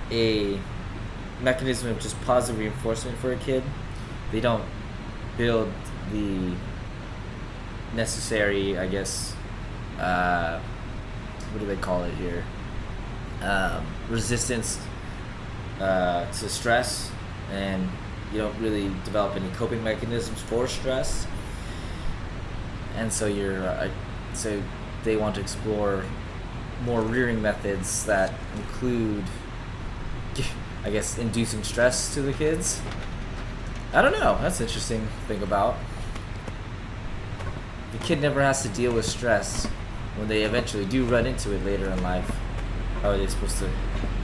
a mechanism of just positive reinforcement for a kid, they don't build the necessary, I guess, what do they call it here? Resistance to stress, and you don't really develop any coping mechanisms for stress. And so so they want to explore more rearing methods that include, I guess, inducing stress to the kids. I don't know. That's interesting to think about. The kid never has to deal with stress when they eventually do run into it later in life. How are they supposed to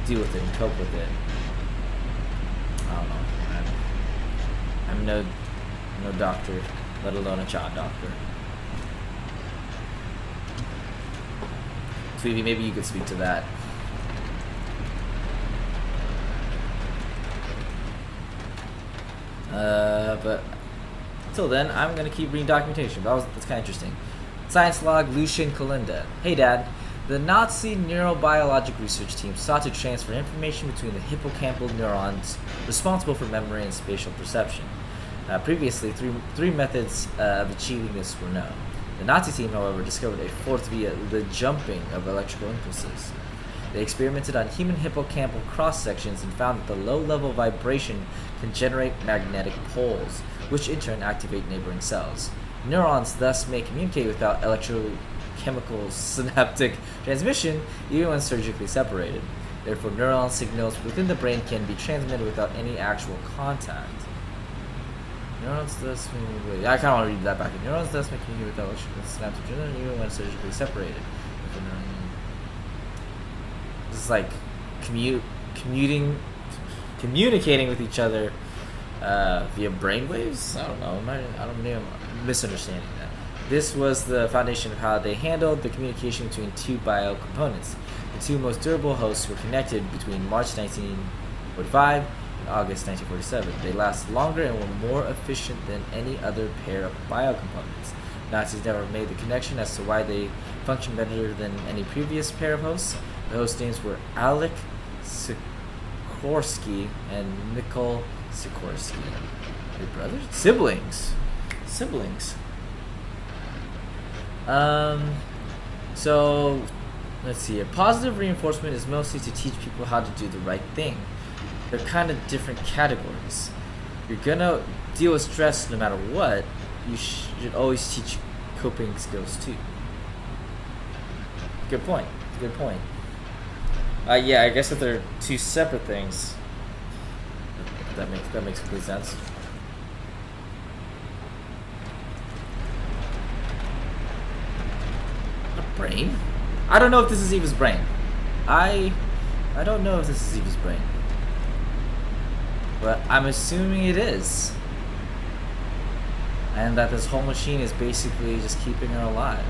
deal with it and cope with it? I don't know. I'm no doctor, let alone a child doctor. Tweety, maybe you could speak to that. But until then, I'm gonna keep reading documentation. That's kind of interesting. Science log, Lucian Kalenda. Hey, Dad. The Nazi neurobiologic research team sought to transfer information between the hippocampal neurons responsible for memory and spatial perception. Previously, three methods of achieving this were known. The Nazi team, however, discovered a fourth via the jumping of electrical impulses. They experimented on human hippocampal cross-sections and found that the low-level vibration can generate magnetic poles, which in turn activate neighboring cells. Neurons thus may communicate without electrochemical synaptic transmission, even when surgically separated. Therefore, neuron signals within the brain can be transmitted without any actual contact. Neurons thus may... I kind of want to read that back. Neurons thus may communicate without electrical synaptic transmission, even when surgically separated. This is like communicating with each other via brainwaves? I don't know. I'm misunderstanding that. This was the foundation of how they handled the communication between two biocomponents. The two most durable hosts were connected between March 1945 and August 1947. They lasted longer and were more efficient than any other pair of biocomponents. Nazis never made the connection as to why they functioned better than any previous pair of hosts. The host names were Alec Sikorsky and Mikhail Sikorsky. Your brothers? Siblings. So, let's see here. Positive reinforcement is mostly to teach people how to do the right thing. They're kind of different categories. You're gonna deal with stress no matter what. You should always teach coping skills too. Good point. Yeah, I guess that they're two separate things. That makes complete sense. A brain? I don't know if this is Eva's brain. I don't know if this is Eva's brain. but I'm assuming it is. And that this whole machine is basically just keeping her alive.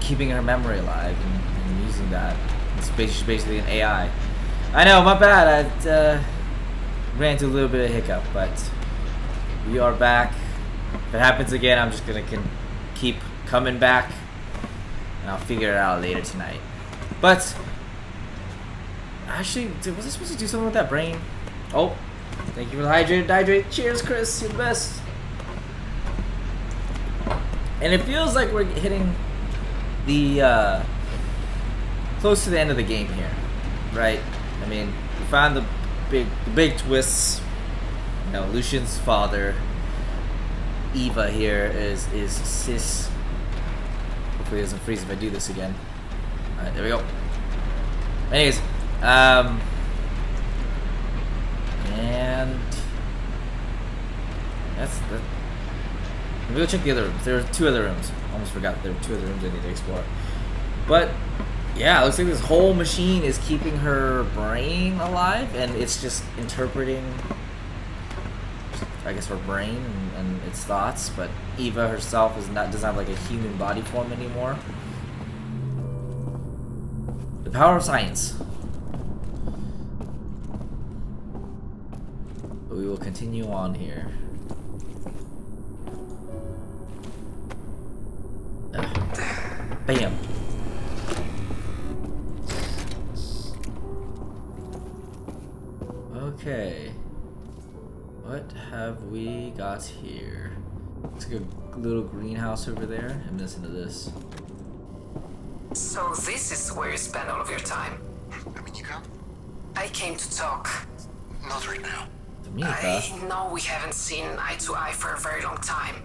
Keeping her memory alive and using that. It's basically an AI. I know, my bad. I ran into a little bit of hiccup, but we are back. If it happens again, I'm just gonna keep coming back, and I'll figure it out later tonight. But actually, was I supposed to do something with that brain? Oh, thank you for the hydrate. Cheers, Chris. You're the best. And it feels like we're hitting the close to the end of the game here, right? I mean, we found the big twists. You know, Lucian's father, Eva here is cis. Hopefully it doesn't freeze if I do this again. Alright, there we go. Anyways, and that's that. Let me go check the other rooms. There are 2 other rooms. Almost forgot there were 2 other rooms I need to explore. But yeah, it looks like this whole machine is keeping her brain alive, and it's just interpreting, I guess, her brain and its thoughts. But Eva herself doesn't have like a human body form anymore. The power of science. But we will continue on here. Bam. Okay. What have we got here? Looks like a little greenhouse over there. I'm missing to this. So this is where you spend all of your time. Dominica? I came to talk. Not right now. Dominica? I know we haven't seen eye to eye for a very long time,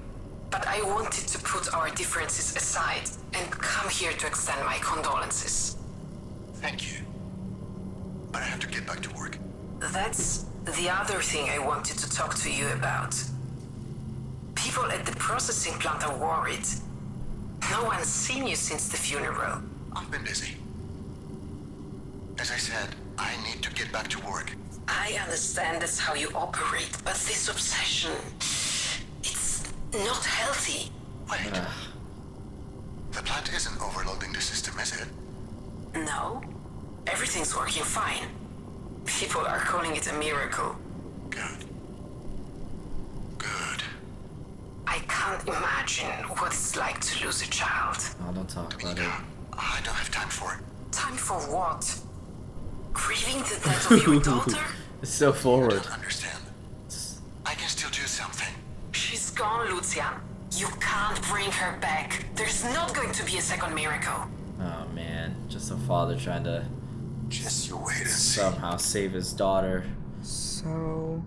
but I wanted to put our differences aside and come here to extend my condolences. Thank you. But I have to get back to work. That's the other thing I wanted to talk to you about. People at the processing plant are worried. No one's seen you since the funeral. I've been busy. As I said, I need to get back to work. I understand that's how you operate, but this obsession, it's not healthy. Wait. The plant isn't overloading the system, is it? No, everything's working fine. People are calling it a miracle. Good. Good. I can't imagine what it's like to lose a child. Oh, don't talk about it. Dominica, I don't have time for it. Time for what? Grieving the death of your daughter? It's so You forward. don't understand. I can still do something. She's gone, Lucian. You can't bring her back. There's not going to be a second miracle. Oh man, just a father trying to Just you wait and see. somehow save his daughter. So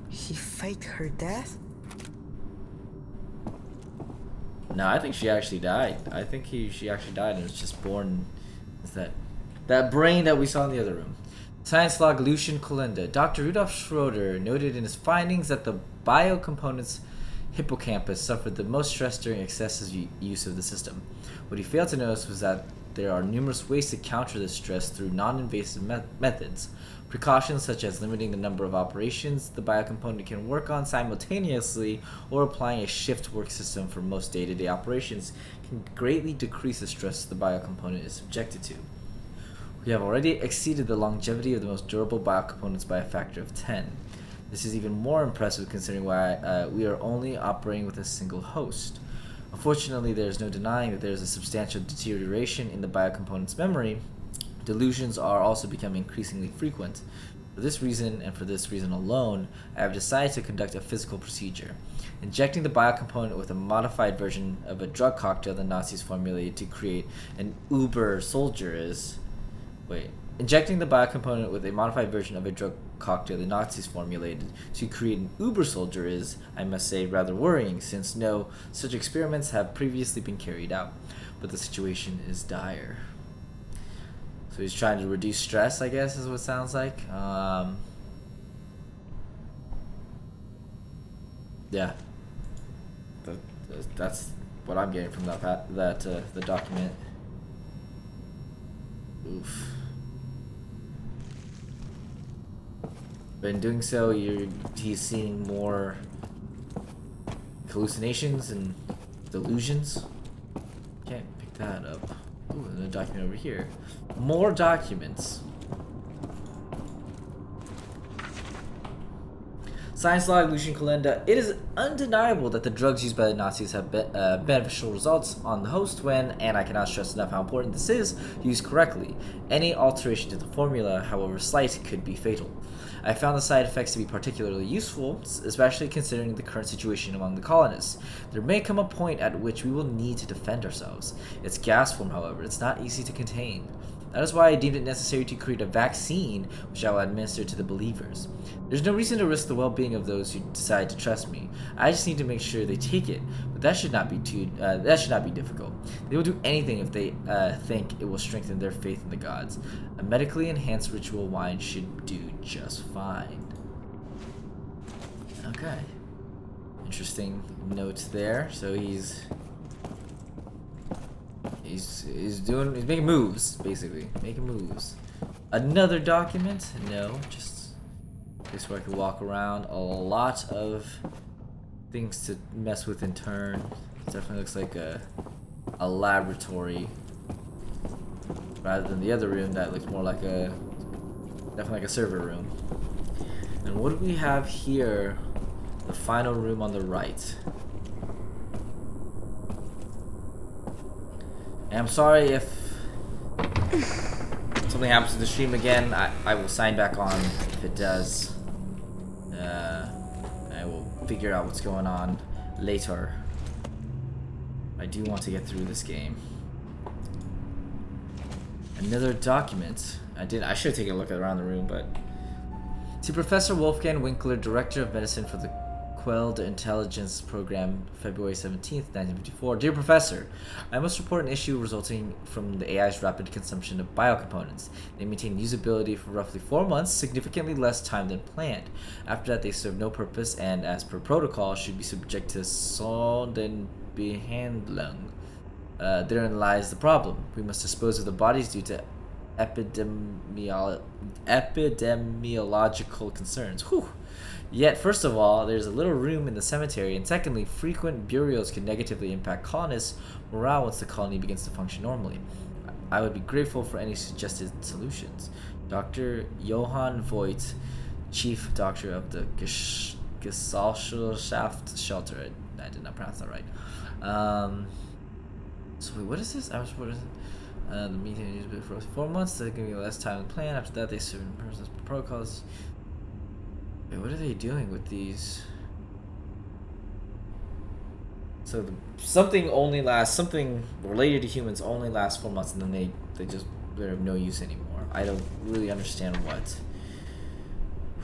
he faked her death? No, I think she actually died. I think she actually died and was just born as that brain that we saw in the other room. Science log Lucian Colinda. Dr. Rudolf Schroeder noted in his findings that the biocomponents hippocampus suffered the most stress during excessive use of the system. What he failed to notice was that there are numerous ways to counter this stress through non-invasive methods. Precautions such as limiting the number of operations the biocomponent can work on simultaneously or applying a shift work system for most day-to-day operations can greatly decrease the stress the biocomponent is subjected to. We have already exceeded the longevity of the most durable biocomponents by a factor of 10. This is even more impressive considering why we are only operating with a single host. Unfortunately, there is no denying that there is a substantial deterioration in the biocomponent's memory. Delusions are also becoming increasingly frequent. For this reason, and for this reason alone, I have decided to conduct a physical procedure. Injecting the biocomponent with a modified version of a drug cocktail the Nazis formulated to create an uber soldier is... Injecting the biocomponent with a modified version of a drug cocktail the Nazis formulated to create an uber soldier is, I must say, rather worrying, since no such experiments have previously been carried out. But the situation is dire. So he's trying to reduce stress, I guess, is what it sounds like. Yeah. That's what I'm getting from the document. Oof. But in doing so, he's seeing more hallucinations and delusions. Can't pick that up. Ooh, another document over here. More documents. Science log, Lucian Calenda. It is undeniable that the drugs used by the Nazis have beneficial results on the host when, and I cannot stress enough how important this is, used correctly. Any alteration to the formula, however slight, could be fatal. I found the side effects to be particularly useful, especially considering the current situation among the colonists. There may come a point at which we will need to defend ourselves. Its gas form, however, is not easy to contain. That is why I deemed it necessary to create a vaccine which I will administer to the believers. There's no reason to risk the well-being of those who decide to trust me. I just need to make sure they take it, but that should not be difficult. They will do anything if they think it will strengthen their faith in the gods. A medically enhanced ritual wine should do just fine. Okay. Interesting notes there. So he's making moves, basically. Making moves. Another document? No, just a place where I could walk around. A lot of things to mess with in turn. It definitely looks like a laboratory. Rather than the other room that looks more like definitely like a server room. And what do we have here? The final room on the right. And I'm sorry if something happens to the stream again. I will sign back on if it does. I will figure out what's going on later. I do want to get through this game. Another document. I should have taken a look around the room, but to Professor Wolfgang Winkler, Director of Medicine for the Quelled Intelligence Program, February 17th, 1954. Dear Professor, I must report an issue resulting from the AI's rapid consumption of biocomponents. They maintain usability for roughly 4 months, significantly less time than planned. After that, they serve no purpose and, as per protocol, should be subject to Sonderbehandlung. Therein lies the problem. We must dispose of the bodies due to epidemiological concerns. Whew. Yet, first of all, there's a little room in the cemetery, and secondly, frequent burials can negatively impact colonists' morale once the colony begins to function normally. I would be grateful for any suggested solutions. Dr. Johann Voigt, Chief Doctor of the Gesellschaft Shelter. I did not pronounce that right. So wait, what is this? What is it? The meeting is for 4 months. They're giving me less time than planned. After that, they serve in person's protocols. Wait, what are they doing with these? So something related to humans only lasts 4 months, and then they're of no use anymore. I don't really understand what.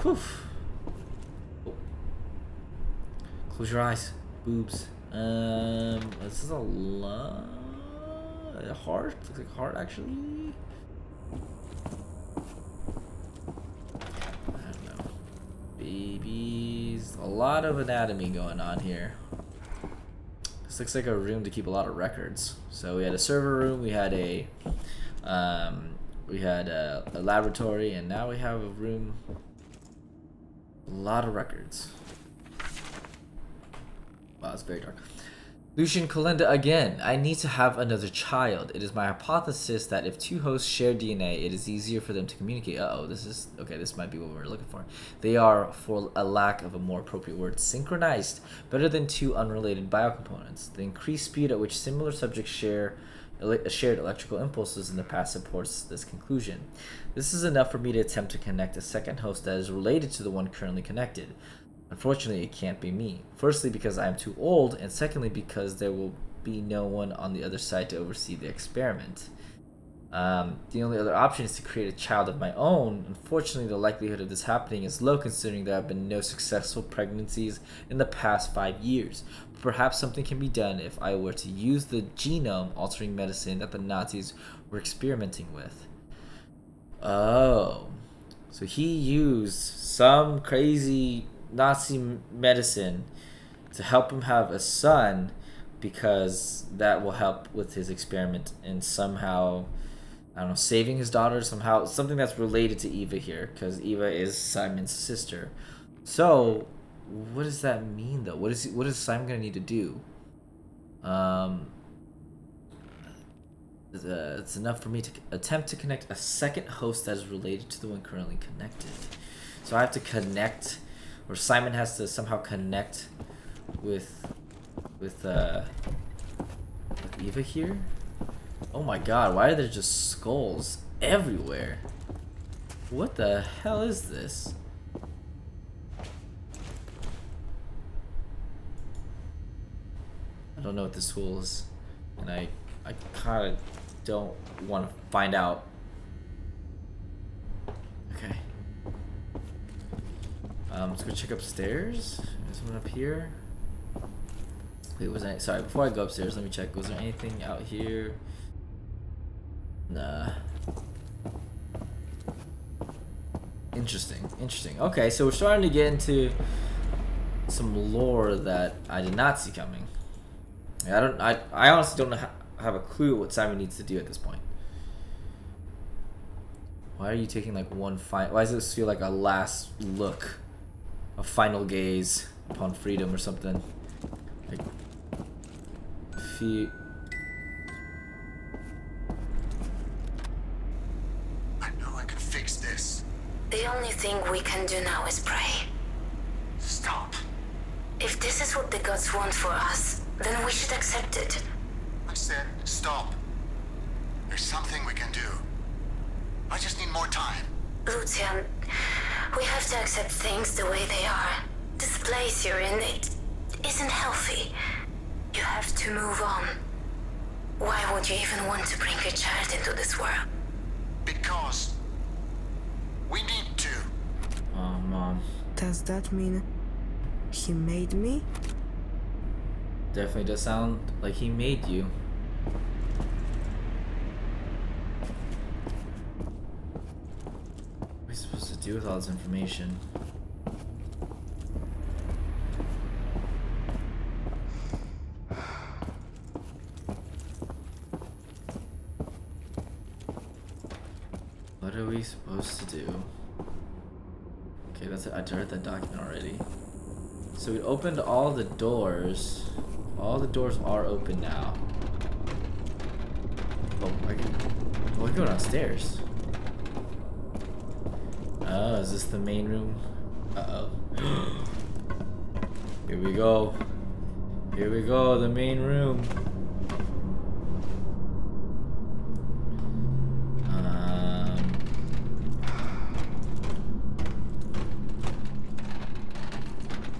Whew. Oh. Close your eyes, boobs. This is a lot. A heart? Looks like a heart, actually. I don't know. Babies. A lot of anatomy going on here. This looks like a room to keep a lot of records. So we had a server room, we had a laboratory, and now we have a room. A lot of records. Wow, it's very dark. Lucian Calenda again. I need to have another child. It is my hypothesis that if two hosts share DNA, it is easier for them to communicate. This might be what we're looking for. They are, for a lack of a more appropriate word, synchronized, better than two unrelated biocomponents. The increased speed at which similar subjects shared electrical impulses in the past supports this conclusion. This is enough for me to attempt to connect a second host that is related to the one currently connected. Unfortunately, it can't be me. Firstly, because I am too old, and secondly, because there will be no one on the other side to oversee the experiment. The only other option is to create a child of my own. Unfortunately, the likelihood of this happening is low, considering there have been no successful pregnancies in the past 5 years. Perhaps something can be done if I were to use the genome-altering medicine that the Nazis were experimenting with. Oh. So he used some crazy Nazi medicine to help him have a son, because that will help with his experiment, and somehow I don't know, saving his daughter somehow, something that's related to Eva here, because Eva is Simon's sister. So, what does that mean though? What is Simon gonna need to do? It's enough for me to attempt to connect a second host that is related to the one currently connected. So I have to connect, or Simon has to somehow connect with Eva here. Oh my god, why are there just skulls everywhere? What the hell is this? I don't know what this tool is, and I kind of don't want to find out. Okay. Let's go check upstairs. There's someone up here. Wait, was I? Sorry, before I go upstairs, let me check. Was there anything out here? Nah. Interesting. Interesting. Okay, so we're starting to get into some lore that I did not see coming. I honestly don't have a clue what Simon needs to do at this point. Why are you taking like one final? Why does this feel like a last look, a final gaze upon freedom or something? Like, I know I can fix this. The only thing we can do now is pray. Stop. If this is what the gods want for us, then we should accept it. I said stop. There's something we can do. I just need more time. Lucian, we have to accept things the way they are. This place you're in, it isn't healthy. You have to move on. Why would you even want to bring a child into this world? Because we need to. oh, Mom. Does that mean he made me? Definitely does sound like he made you. What are we supposed to do with all this information? What are we supposed to do? Okay, that's it. I read that document already. So we opened all the doors. All the doors are open now. Oh, I can go downstairs. Oh, is this the main room? Uh-oh. Here we go. Here we go, the main room.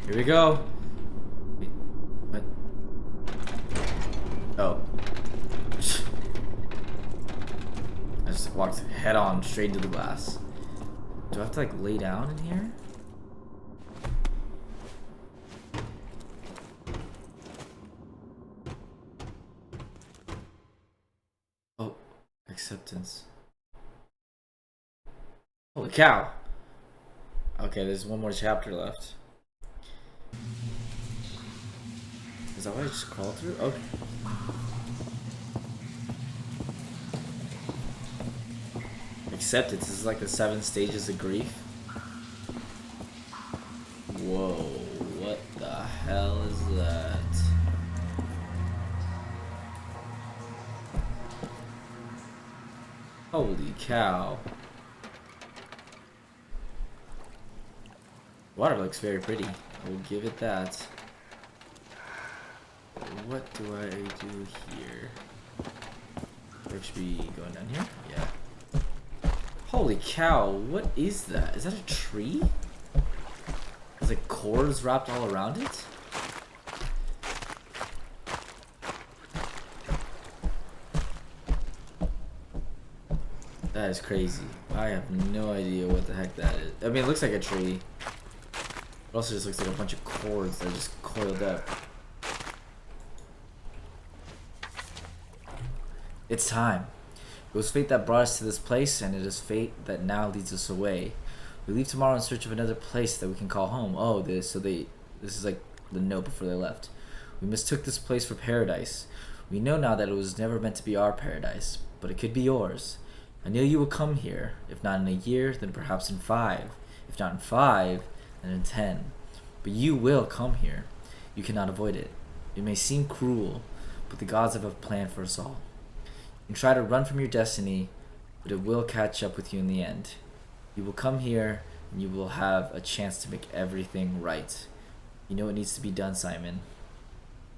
Here we go. Wait, what? Oh. I just walked head on straight into the glass. Do I have to like lay down in here? Oh, acceptance. Holy cow. Okay, there's one more chapter left. Is that what I just crawled through? Okay. Acceptance. This is like the 7 stages of grief. Whoa, what the hell is that? Holy cow. Water looks very pretty. I will give it that. What do I do here? I should be going down here? Yeah. Holy cow, what is that? Is that a tree? There's like cords wrapped all around it? That is crazy. I have no idea what the heck that is. I mean, it looks like a tree. It also just looks like a bunch of cords that are just coiled up. It's time. It was fate that brought us to this place, and it is fate that now leads us away. We leave tomorrow in search of another place that we can call home. Oh, this is like the note before they left. We mistook this place for paradise. We know now that it was never meant to be our paradise, but it could be yours. I knew you would come here. If not in a year, then perhaps in 5. If not in 5, then in 10. But you will come here. You cannot avoid it. It may seem cruel, but the gods have a plan for us all. You can try to run from your destiny, but it will catch up with you in the end. You will come here, and you will have a chance to make everything right. You know what needs to be done, Simon.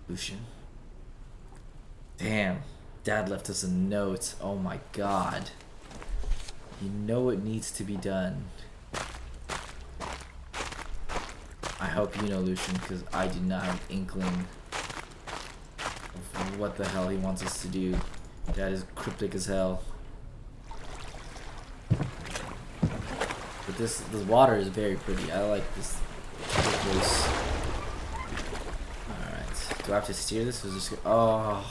Lucian. Damn. Dad left us a note. Oh my god. You know what needs to be done. I hope you know, Lucian, because I do not have an inkling of what the hell he wants us to do. That is cryptic as hell. But this water is very pretty. I like this place. Alright. Do I have to steer this? Or just oh.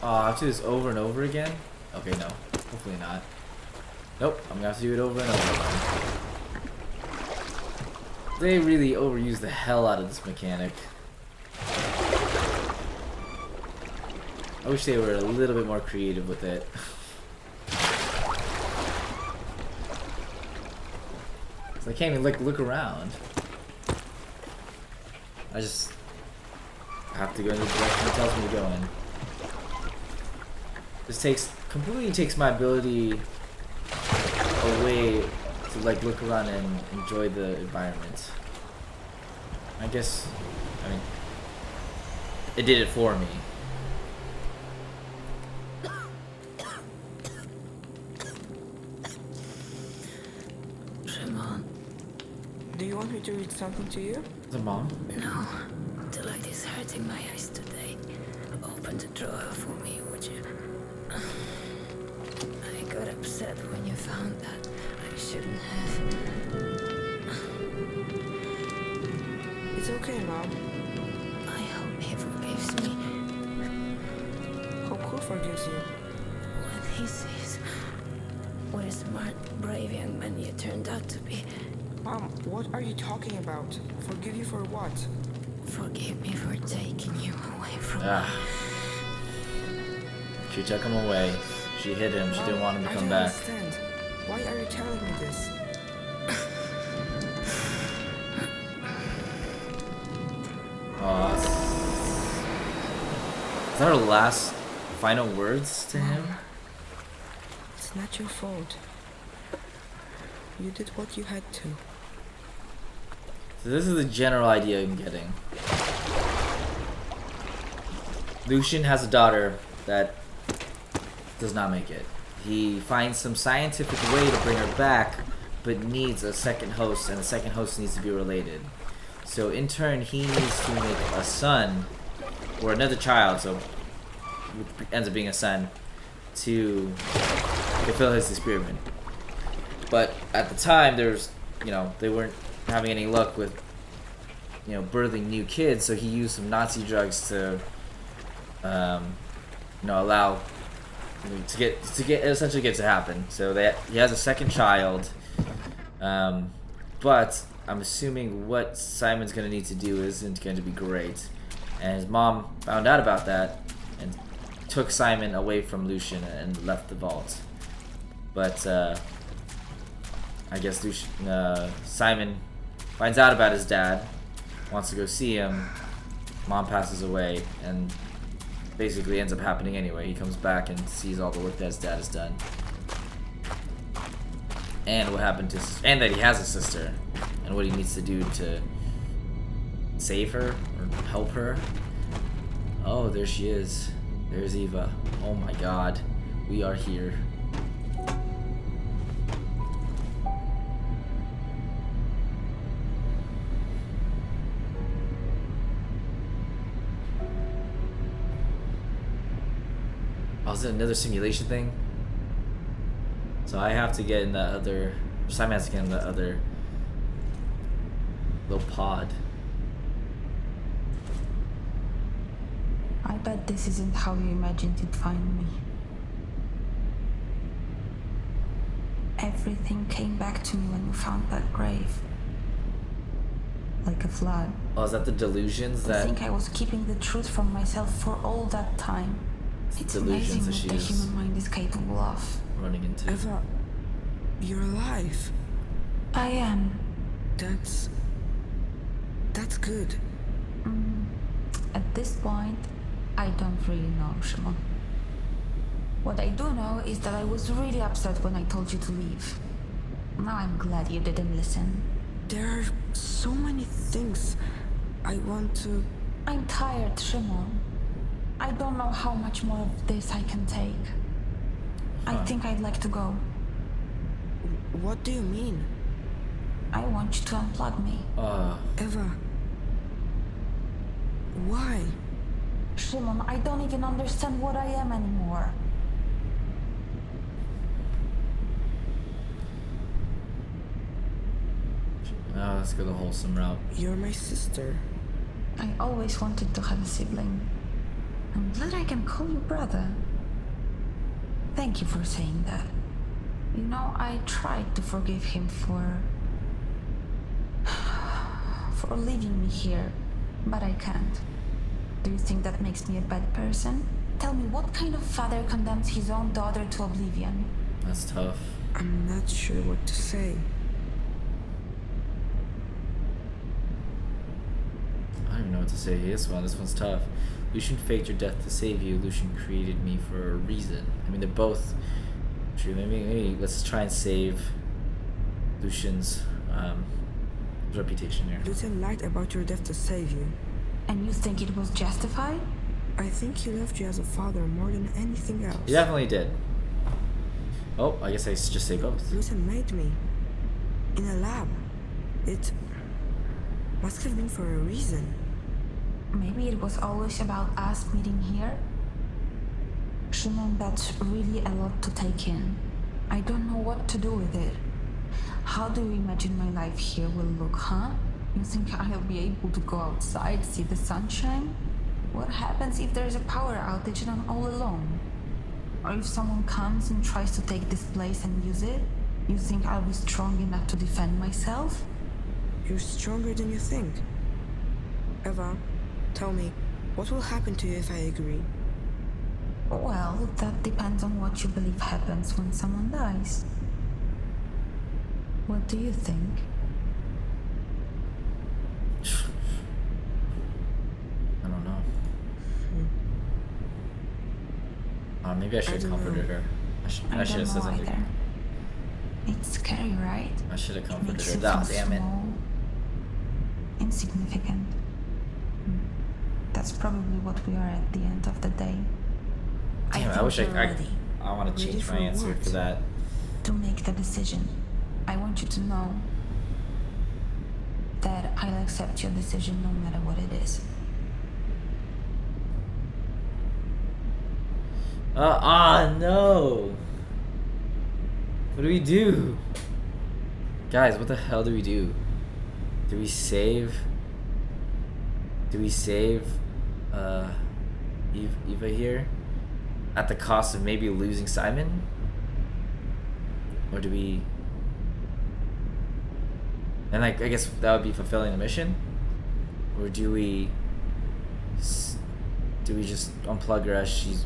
Oh, I have to do this over and over again? Okay, no. Hopefully not. Nope, I'm gonna have to do it over and over again. They really overuse the hell out of this mechanic. I wish they were a little bit more creative with it. So I can't even look around. I just have to go in the direction it tells me to go in. This completely takes my ability away to like look around and enjoy the environment. I guess, I mean, it did it for me. Szymon. Do you want me to read something to you? The mom? No. The light is hurting my eyes today. Open the drawer for me, would you? I got upset when you found that. I shouldn't have. It's okay, Mom. I hope he forgives me Hope who forgives you? when he sees what a smart, brave young man you turned out to be. Mom, what are you talking about? Forgive you for what? Forgive me for taking you away from me. Ah. She took him away. She hid him. She didn't want him to come back. I don't understand. Why are you telling me this? Is that our last final words to him? It's not your fault. You did what you had to. So this is the general idea I'm getting. Lucian has a daughter that does not make it. He finds some scientific way to bring her back, but needs a second host, and the second host needs to be related. So in turn, he needs to make a son, or another child, so it ends up being a son, to fulfill his experiment. But at the time, there's, they weren't having any luck with, birthing new kids, so he used some Nazi drugs to, allow to get essentially get to happen. So he has a second child, but I'm assuming what Simon's gonna need to do isn't going to be great, and his mom found out about that and took Simon away from Lucian and left the vault. But I guess Simon finds out about his dad, wants to go see him. Mom passes away, and basically ends up happening anyway. He comes back and sees all the work that his dad has done, and what happened to, and that he has a sister, and what he needs to do to save her or help her. Oh, there she is. There's Eva. Oh my God, we are here. Oh, is it another simulation thing? So I have to get in the other... Simon has to get in the other little pod. I bet this isn't how you imagined you'd find me. Everything came back to me when you found that grave. Like a flood. Oh, is that the delusions I that... think I was keeping the truth from myself for all that time. It's delusions amazing that what the she's human mind is capable of. running into. Eva, you're alive. I am. That's good. At this point, I don't really know, Szymon. What I do know is that I was really upset when I told you to leave. Now I'm glad you didn't listen. There are so many things I want to... I'm tired, Szymon. I don't know how much more of this I can take. I think I'd like to go. What do you mean? I want you to unplug me. Eva. Why? Szymon, I don't even understand what I am anymore. Let's go the wholesome route. You're my sister. I always wanted to have a sibling. I'm glad I can call you brother. Thank you for saying that. You know, I tried to forgive him for leaving me here, but I can't. Do you think that makes me a bad person? Tell me, what kind of father condemns his own daughter to oblivion? That's tough. I'm not sure what to say. I don't even know what to say. This one's tough. Lucian faked your death to save you. Lucian created me for a reason. I mean, they're both true. Maybe let's try and save Lucian's reputation here. Lucian lied about your death to save you. And you think it was justified? I think he loved you as a father more than anything else. He definitely did. Oh, I guess I just say both. Lucian made me. In a lab. It must have been for a reason. Maybe it was always about us meeting here? Szymon, that's really a lot to take in. I don't know what to do with it. How do you imagine my life here will look, huh? You think I'll be able to go outside, see the sunshine? What happens if there's a power outage and I'm all alone? Or if someone comes and tries to take this place and use it? You think I'll be strong enough to defend myself? You're stronger than you think. Eva, tell me, what will happen to you if I agree? Well, that depends on what you believe happens when someone dies. What do you think? I don't know. Maybe I should have I don't comforted know. her. I should I have don't said know something. either. It's scary, right? I should have It comforted makes her. you Ah, feel damn it. small, insignificant. That's probably what we are at the end of the day. Damn, I think wish you're ready I want to Ready change my for answer what? for that. to make the decision. I want you to know that I'll accept your decision no matter what it is. No. What do we do? Guys, what the hell do we do? Do we save Eva here at the cost of maybe losing Simon? Or do we... And like, I guess that would be fulfilling the mission? Or do we just unplug her as she's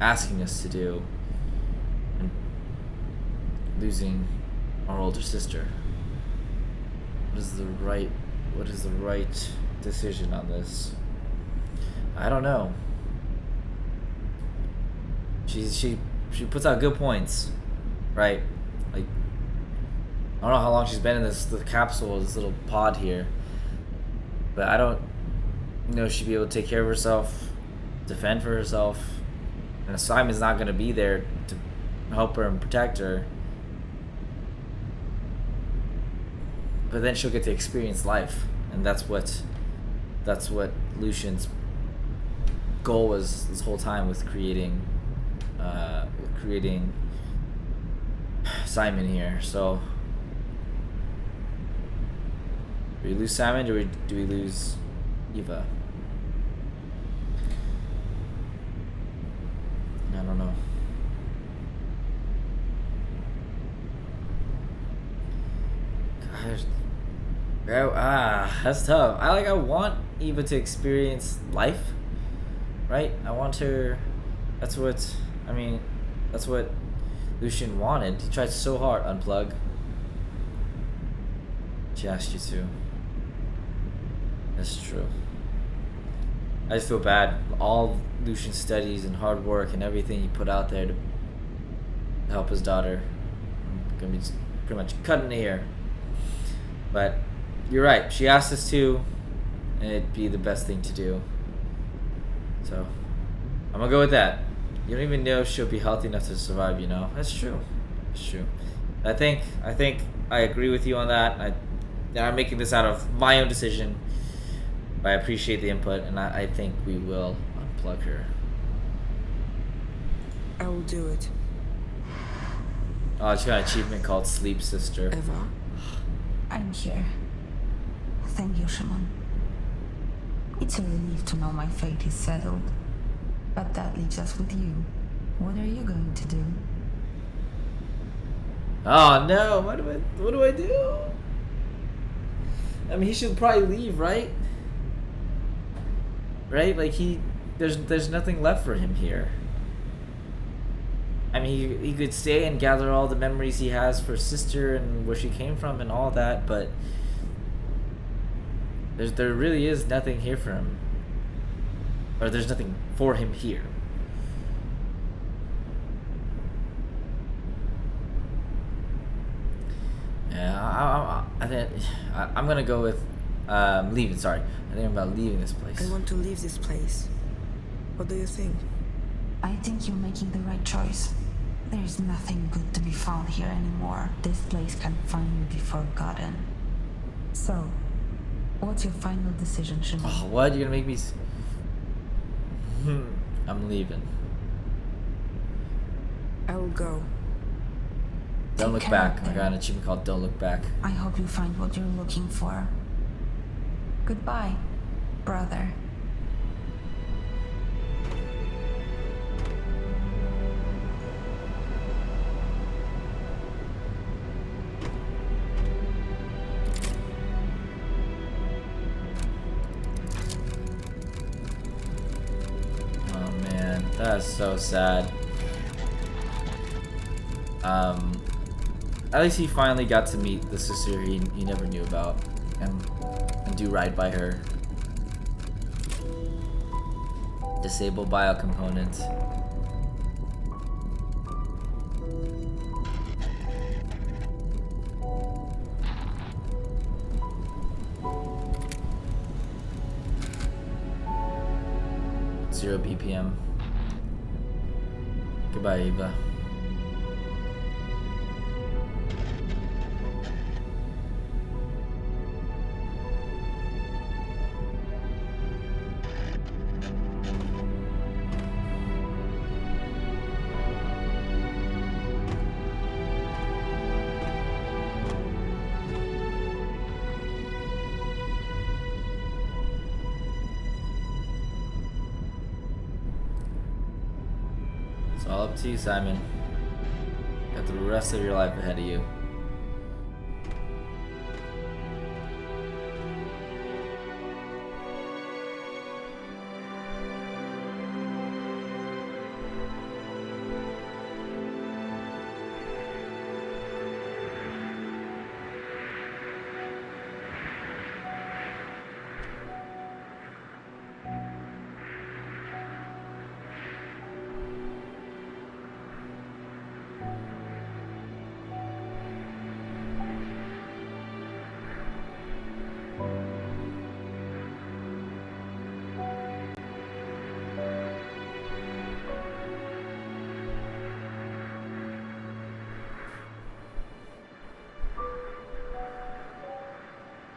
asking us to do, and losing our older sister? What is the right decision on this? I don't know. She puts out good points, right? Like, I don't know how long she's been in the capsule, this little pod here, but I don't know if she'd be able to take care of herself, defend for herself, and Simon's not going to be there to help her and protect her. But then she'll get to experience life, and that's what Lucian's goal was this whole time with creating Simon here. So, do we lose Simon, or do we lose Eva? I don't know. Gosh, that's tough. I want Eva to experience life, right? I want her. That's what. I mean, that's what Lucian wanted. He tried so hard. Unplug. She asked you to. That's true. I just feel bad. All Lucian's studies and hard work and everything he put out there to help his daughter. I'm gonna be just pretty much cutting it here. But you're right. She asked us to, and it'd be the best thing to do. So I'm gonna go with that. You don't even know if she'll be healthy enough to survive. You know, that's true. That's true. I think I agree with you on that. I'm making this out of my own decision. But I appreciate the input, and I think we will unplug her. I will do it. Oh, she got an achievement called Sleep Sister. Eva? I'm here. Thank you, Szymon. It's a relief to know my fate is settled. But that leaves us with you. What are you going to do? Oh no! What do I do? I mean, he should probably leave, right? Right? Like there's nothing left for him here. I mean, he could stay and gather all the memories he has for sister and where she came from and all that, but there really is nothing here for him. Or there's nothing for him here. Yeah, I think I'm gonna go with leaving. Sorry, I think I'm about leaving this place. I want to leave this place. What do you think? I think you're making the right choice. There's nothing good to be found here anymore. This place can finally be forgotten. So, what's your final decision, Szymon? Oh, what? You're gonna make me... I'm leaving. I will go. Don't Take look care back. of I them. got an achievement called Don't Look Back. I hope you find what you're looking for. Goodbye, brother. Oh man, that's so sad. At least he finally got to meet the sister he never knew about and do right by her. Disable biocomponents. Zero BPM. Goodbye, Eva. It's all up to you, Simon. You got the rest of your life ahead of you.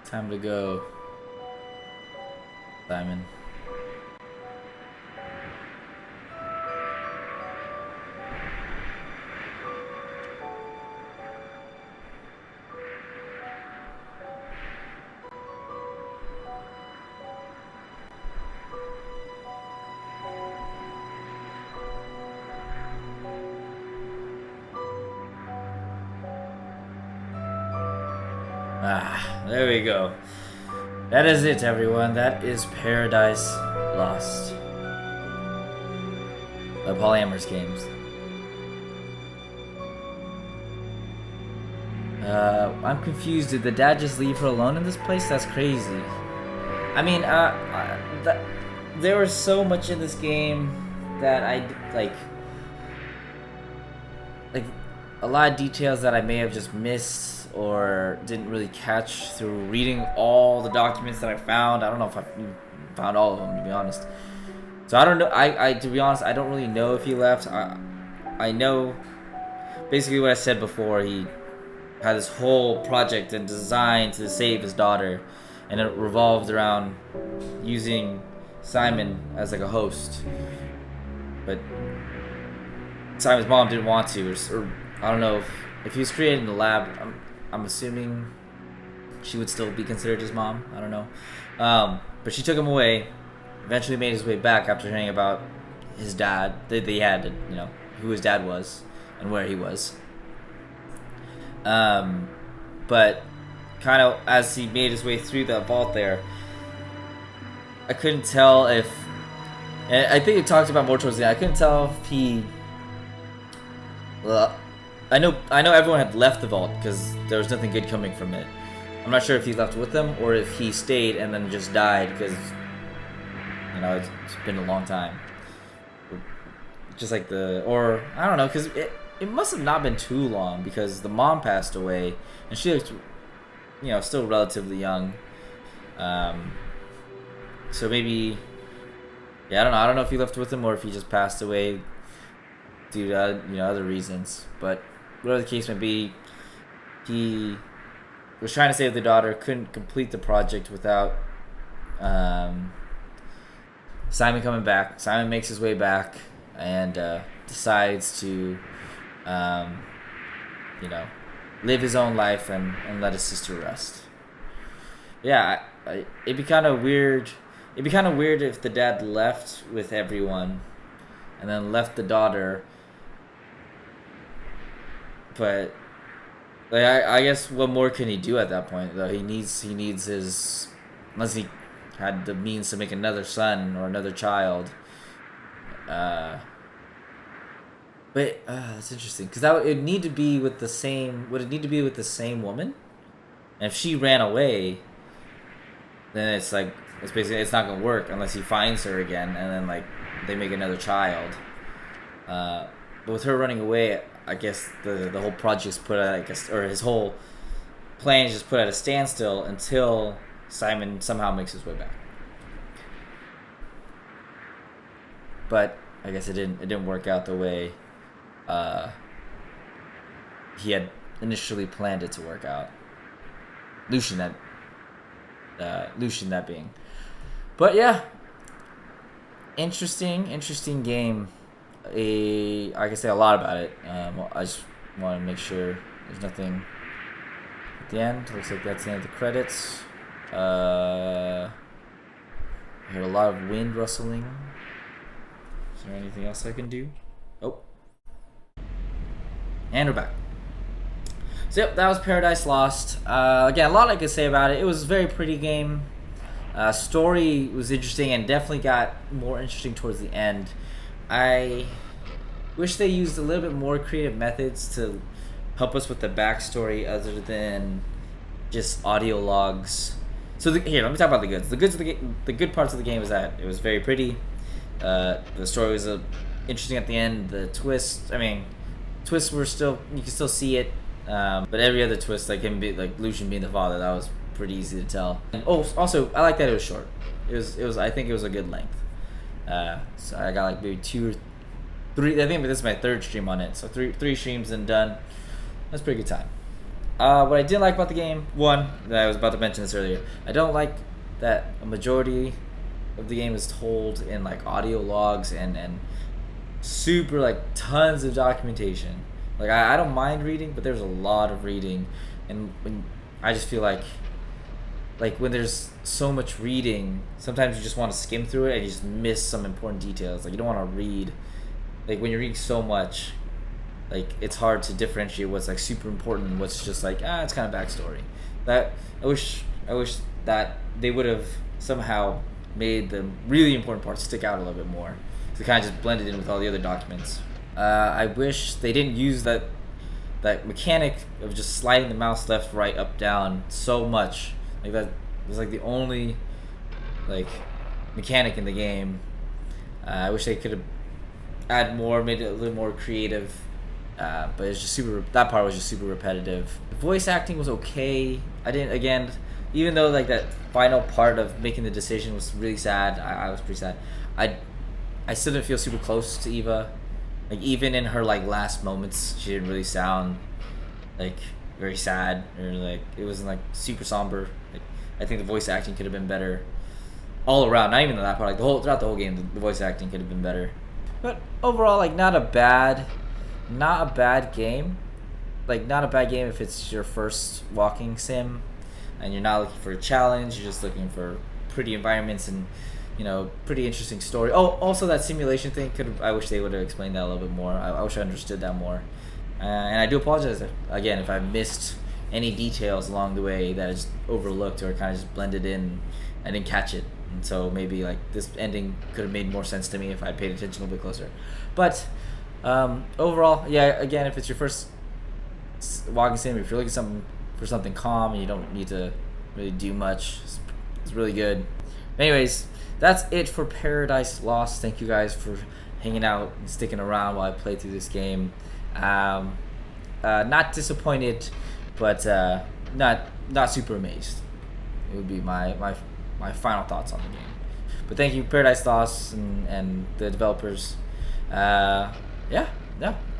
Time to go, Simon. Ah, there we go. That is it, everyone. That is Paradise Lost. Paul Amherst games. I'm confused. Did the dad just leave her alone in this place? That's crazy. I mean, there was so much in this game that I like a lot of details that I may have just missed or didn't really catch through reading all the documents that I found. I don't know if I found all of them, to be honest. So I don't know. I to be honest, I don't really know if he left. I know basically what I said before. He had this whole project and design to save his daughter, and it revolved around using Simon as like a host. But Simon's mom didn't want to, or I don't know if he was created in the lab. I'm assuming she would still be considered his mom. I don't know. But she took him away. Eventually made his way back after hearing about his dad. They had, you know, who his dad was and where he was. But kind of as he made his way through that vault there, I couldn't tell if, and I think it talked about more towards the end. I couldn't tell if he. Well, I know everyone had left the vault because there was nothing good coming from it. I'm not sure if he left with them or if he stayed and then just died because, you know, it's been a long time. Just like or I don't know, because it must have not been too long because the mom passed away and she was, you know, still relatively young. So maybe, yeah, I don't know if he left with him or if he just passed away due to, you know, other reasons. But whatever the case may be, he was trying to save the daughter, couldn't complete the project without Simon coming back. Simon makes his way back and decides to, you know, live his own life and let his sister rest. Yeah, it'd be kind of weird. It'd be kind of weird if the dad left with everyone and then left the daughter. But like, I guess what more can he do at that point? Though he needs his, unless he had the means to make another son or another child. But that's interesting because it'd need to be with the same. Would it need to be with the same woman? And if she ran away, then it's like it's not gonna work unless he finds her again and then like they make another child. But with her running away, I guess the whole project's put at, or his whole plan is just put at a standstill until Simon somehow makes his way back. But I guess it didn't work out the way he had initially planned it to work out. Lucian that being. But yeah, interesting game. I can say a lot about it. I just want to make sure there's nothing at the end. Looks like that's the end of the credits. I heard a lot of wind rustling. Is there anything else I can do? Oh. And we're back. So yep, that was Paradise Lost. Again, a lot I could say about it. It was a very pretty game. Story was interesting and definitely got more interesting towards the end. I wish they used a little bit more creative methods to help us with the backstory other than just audio logs. So here, let me talk about the goods. The good parts of the game is that it was very pretty. The story was interesting at the end. The twists were still, you can still see it. But every other twist, like him like Lucian being the father, that was pretty easy to tell. And also I like that it was short. It was I think it was a good length. So I got like maybe 2 or 3. I think this is my 3rd stream on it. So three streams and done. That's a pretty good time. What I didn't like about the game, one, that I was about to mention this earlier, I don't like that a majority of the game is told in like audio logs and super like tons of documentation. Like I don't mind reading, but there's a lot of reading, and I just feel like when there's so much reading, sometimes you just want to skim through it and you just miss some important details. Like you don't want to read, like when you're reading so much, like it's hard to differentiate what's like super important and what's just like it's kind of backstory. That I wish that they would have somehow made the really important parts stick out a little bit more. to kind of just blend it in with all the other documents. I wish they didn't use that mechanic of just sliding the mouse left, right, up, down so much. Like that was like the only like mechanic in the game. I wish they could have added more, made it a little more creative. But it's just that part was just super repetitive. The voice acting was okay. Even though like that final part of making the decision was really sad, I was pretty sad. I still didn't feel super close to Eva. Like even in her like last moments, she didn't really sound like very sad, or like it wasn't like super somber. Like, I think the voice acting could have been better all around. Not even that part. Like throughout the whole game, the voice acting could have been better. But overall, like not a bad game. Like not a bad game if it's your first walking sim and you're not looking for a challenge, you're just looking for pretty environments and, you know, pretty interesting story. Oh, also that simulation thing, I wish they would have explained that a little bit more. I wish I understood that more. And I do apologize if I missed any details along the way that I just overlooked or kind of just blended in. I didn't catch it. And so maybe like this ending could have made more sense to me if I paid attention a little bit closer. But overall, yeah, again, if it's your first walking sim, if you're looking for something calm and you don't need to really do much, it's really good. Anyways, that's it for Paradise Lost. Thank you guys for hanging out and sticking around while I played through this game. Not disappointed, but not super amazed. It would be my final thoughts on the game. But thank you, Paradise Lost and the developers. Yeah.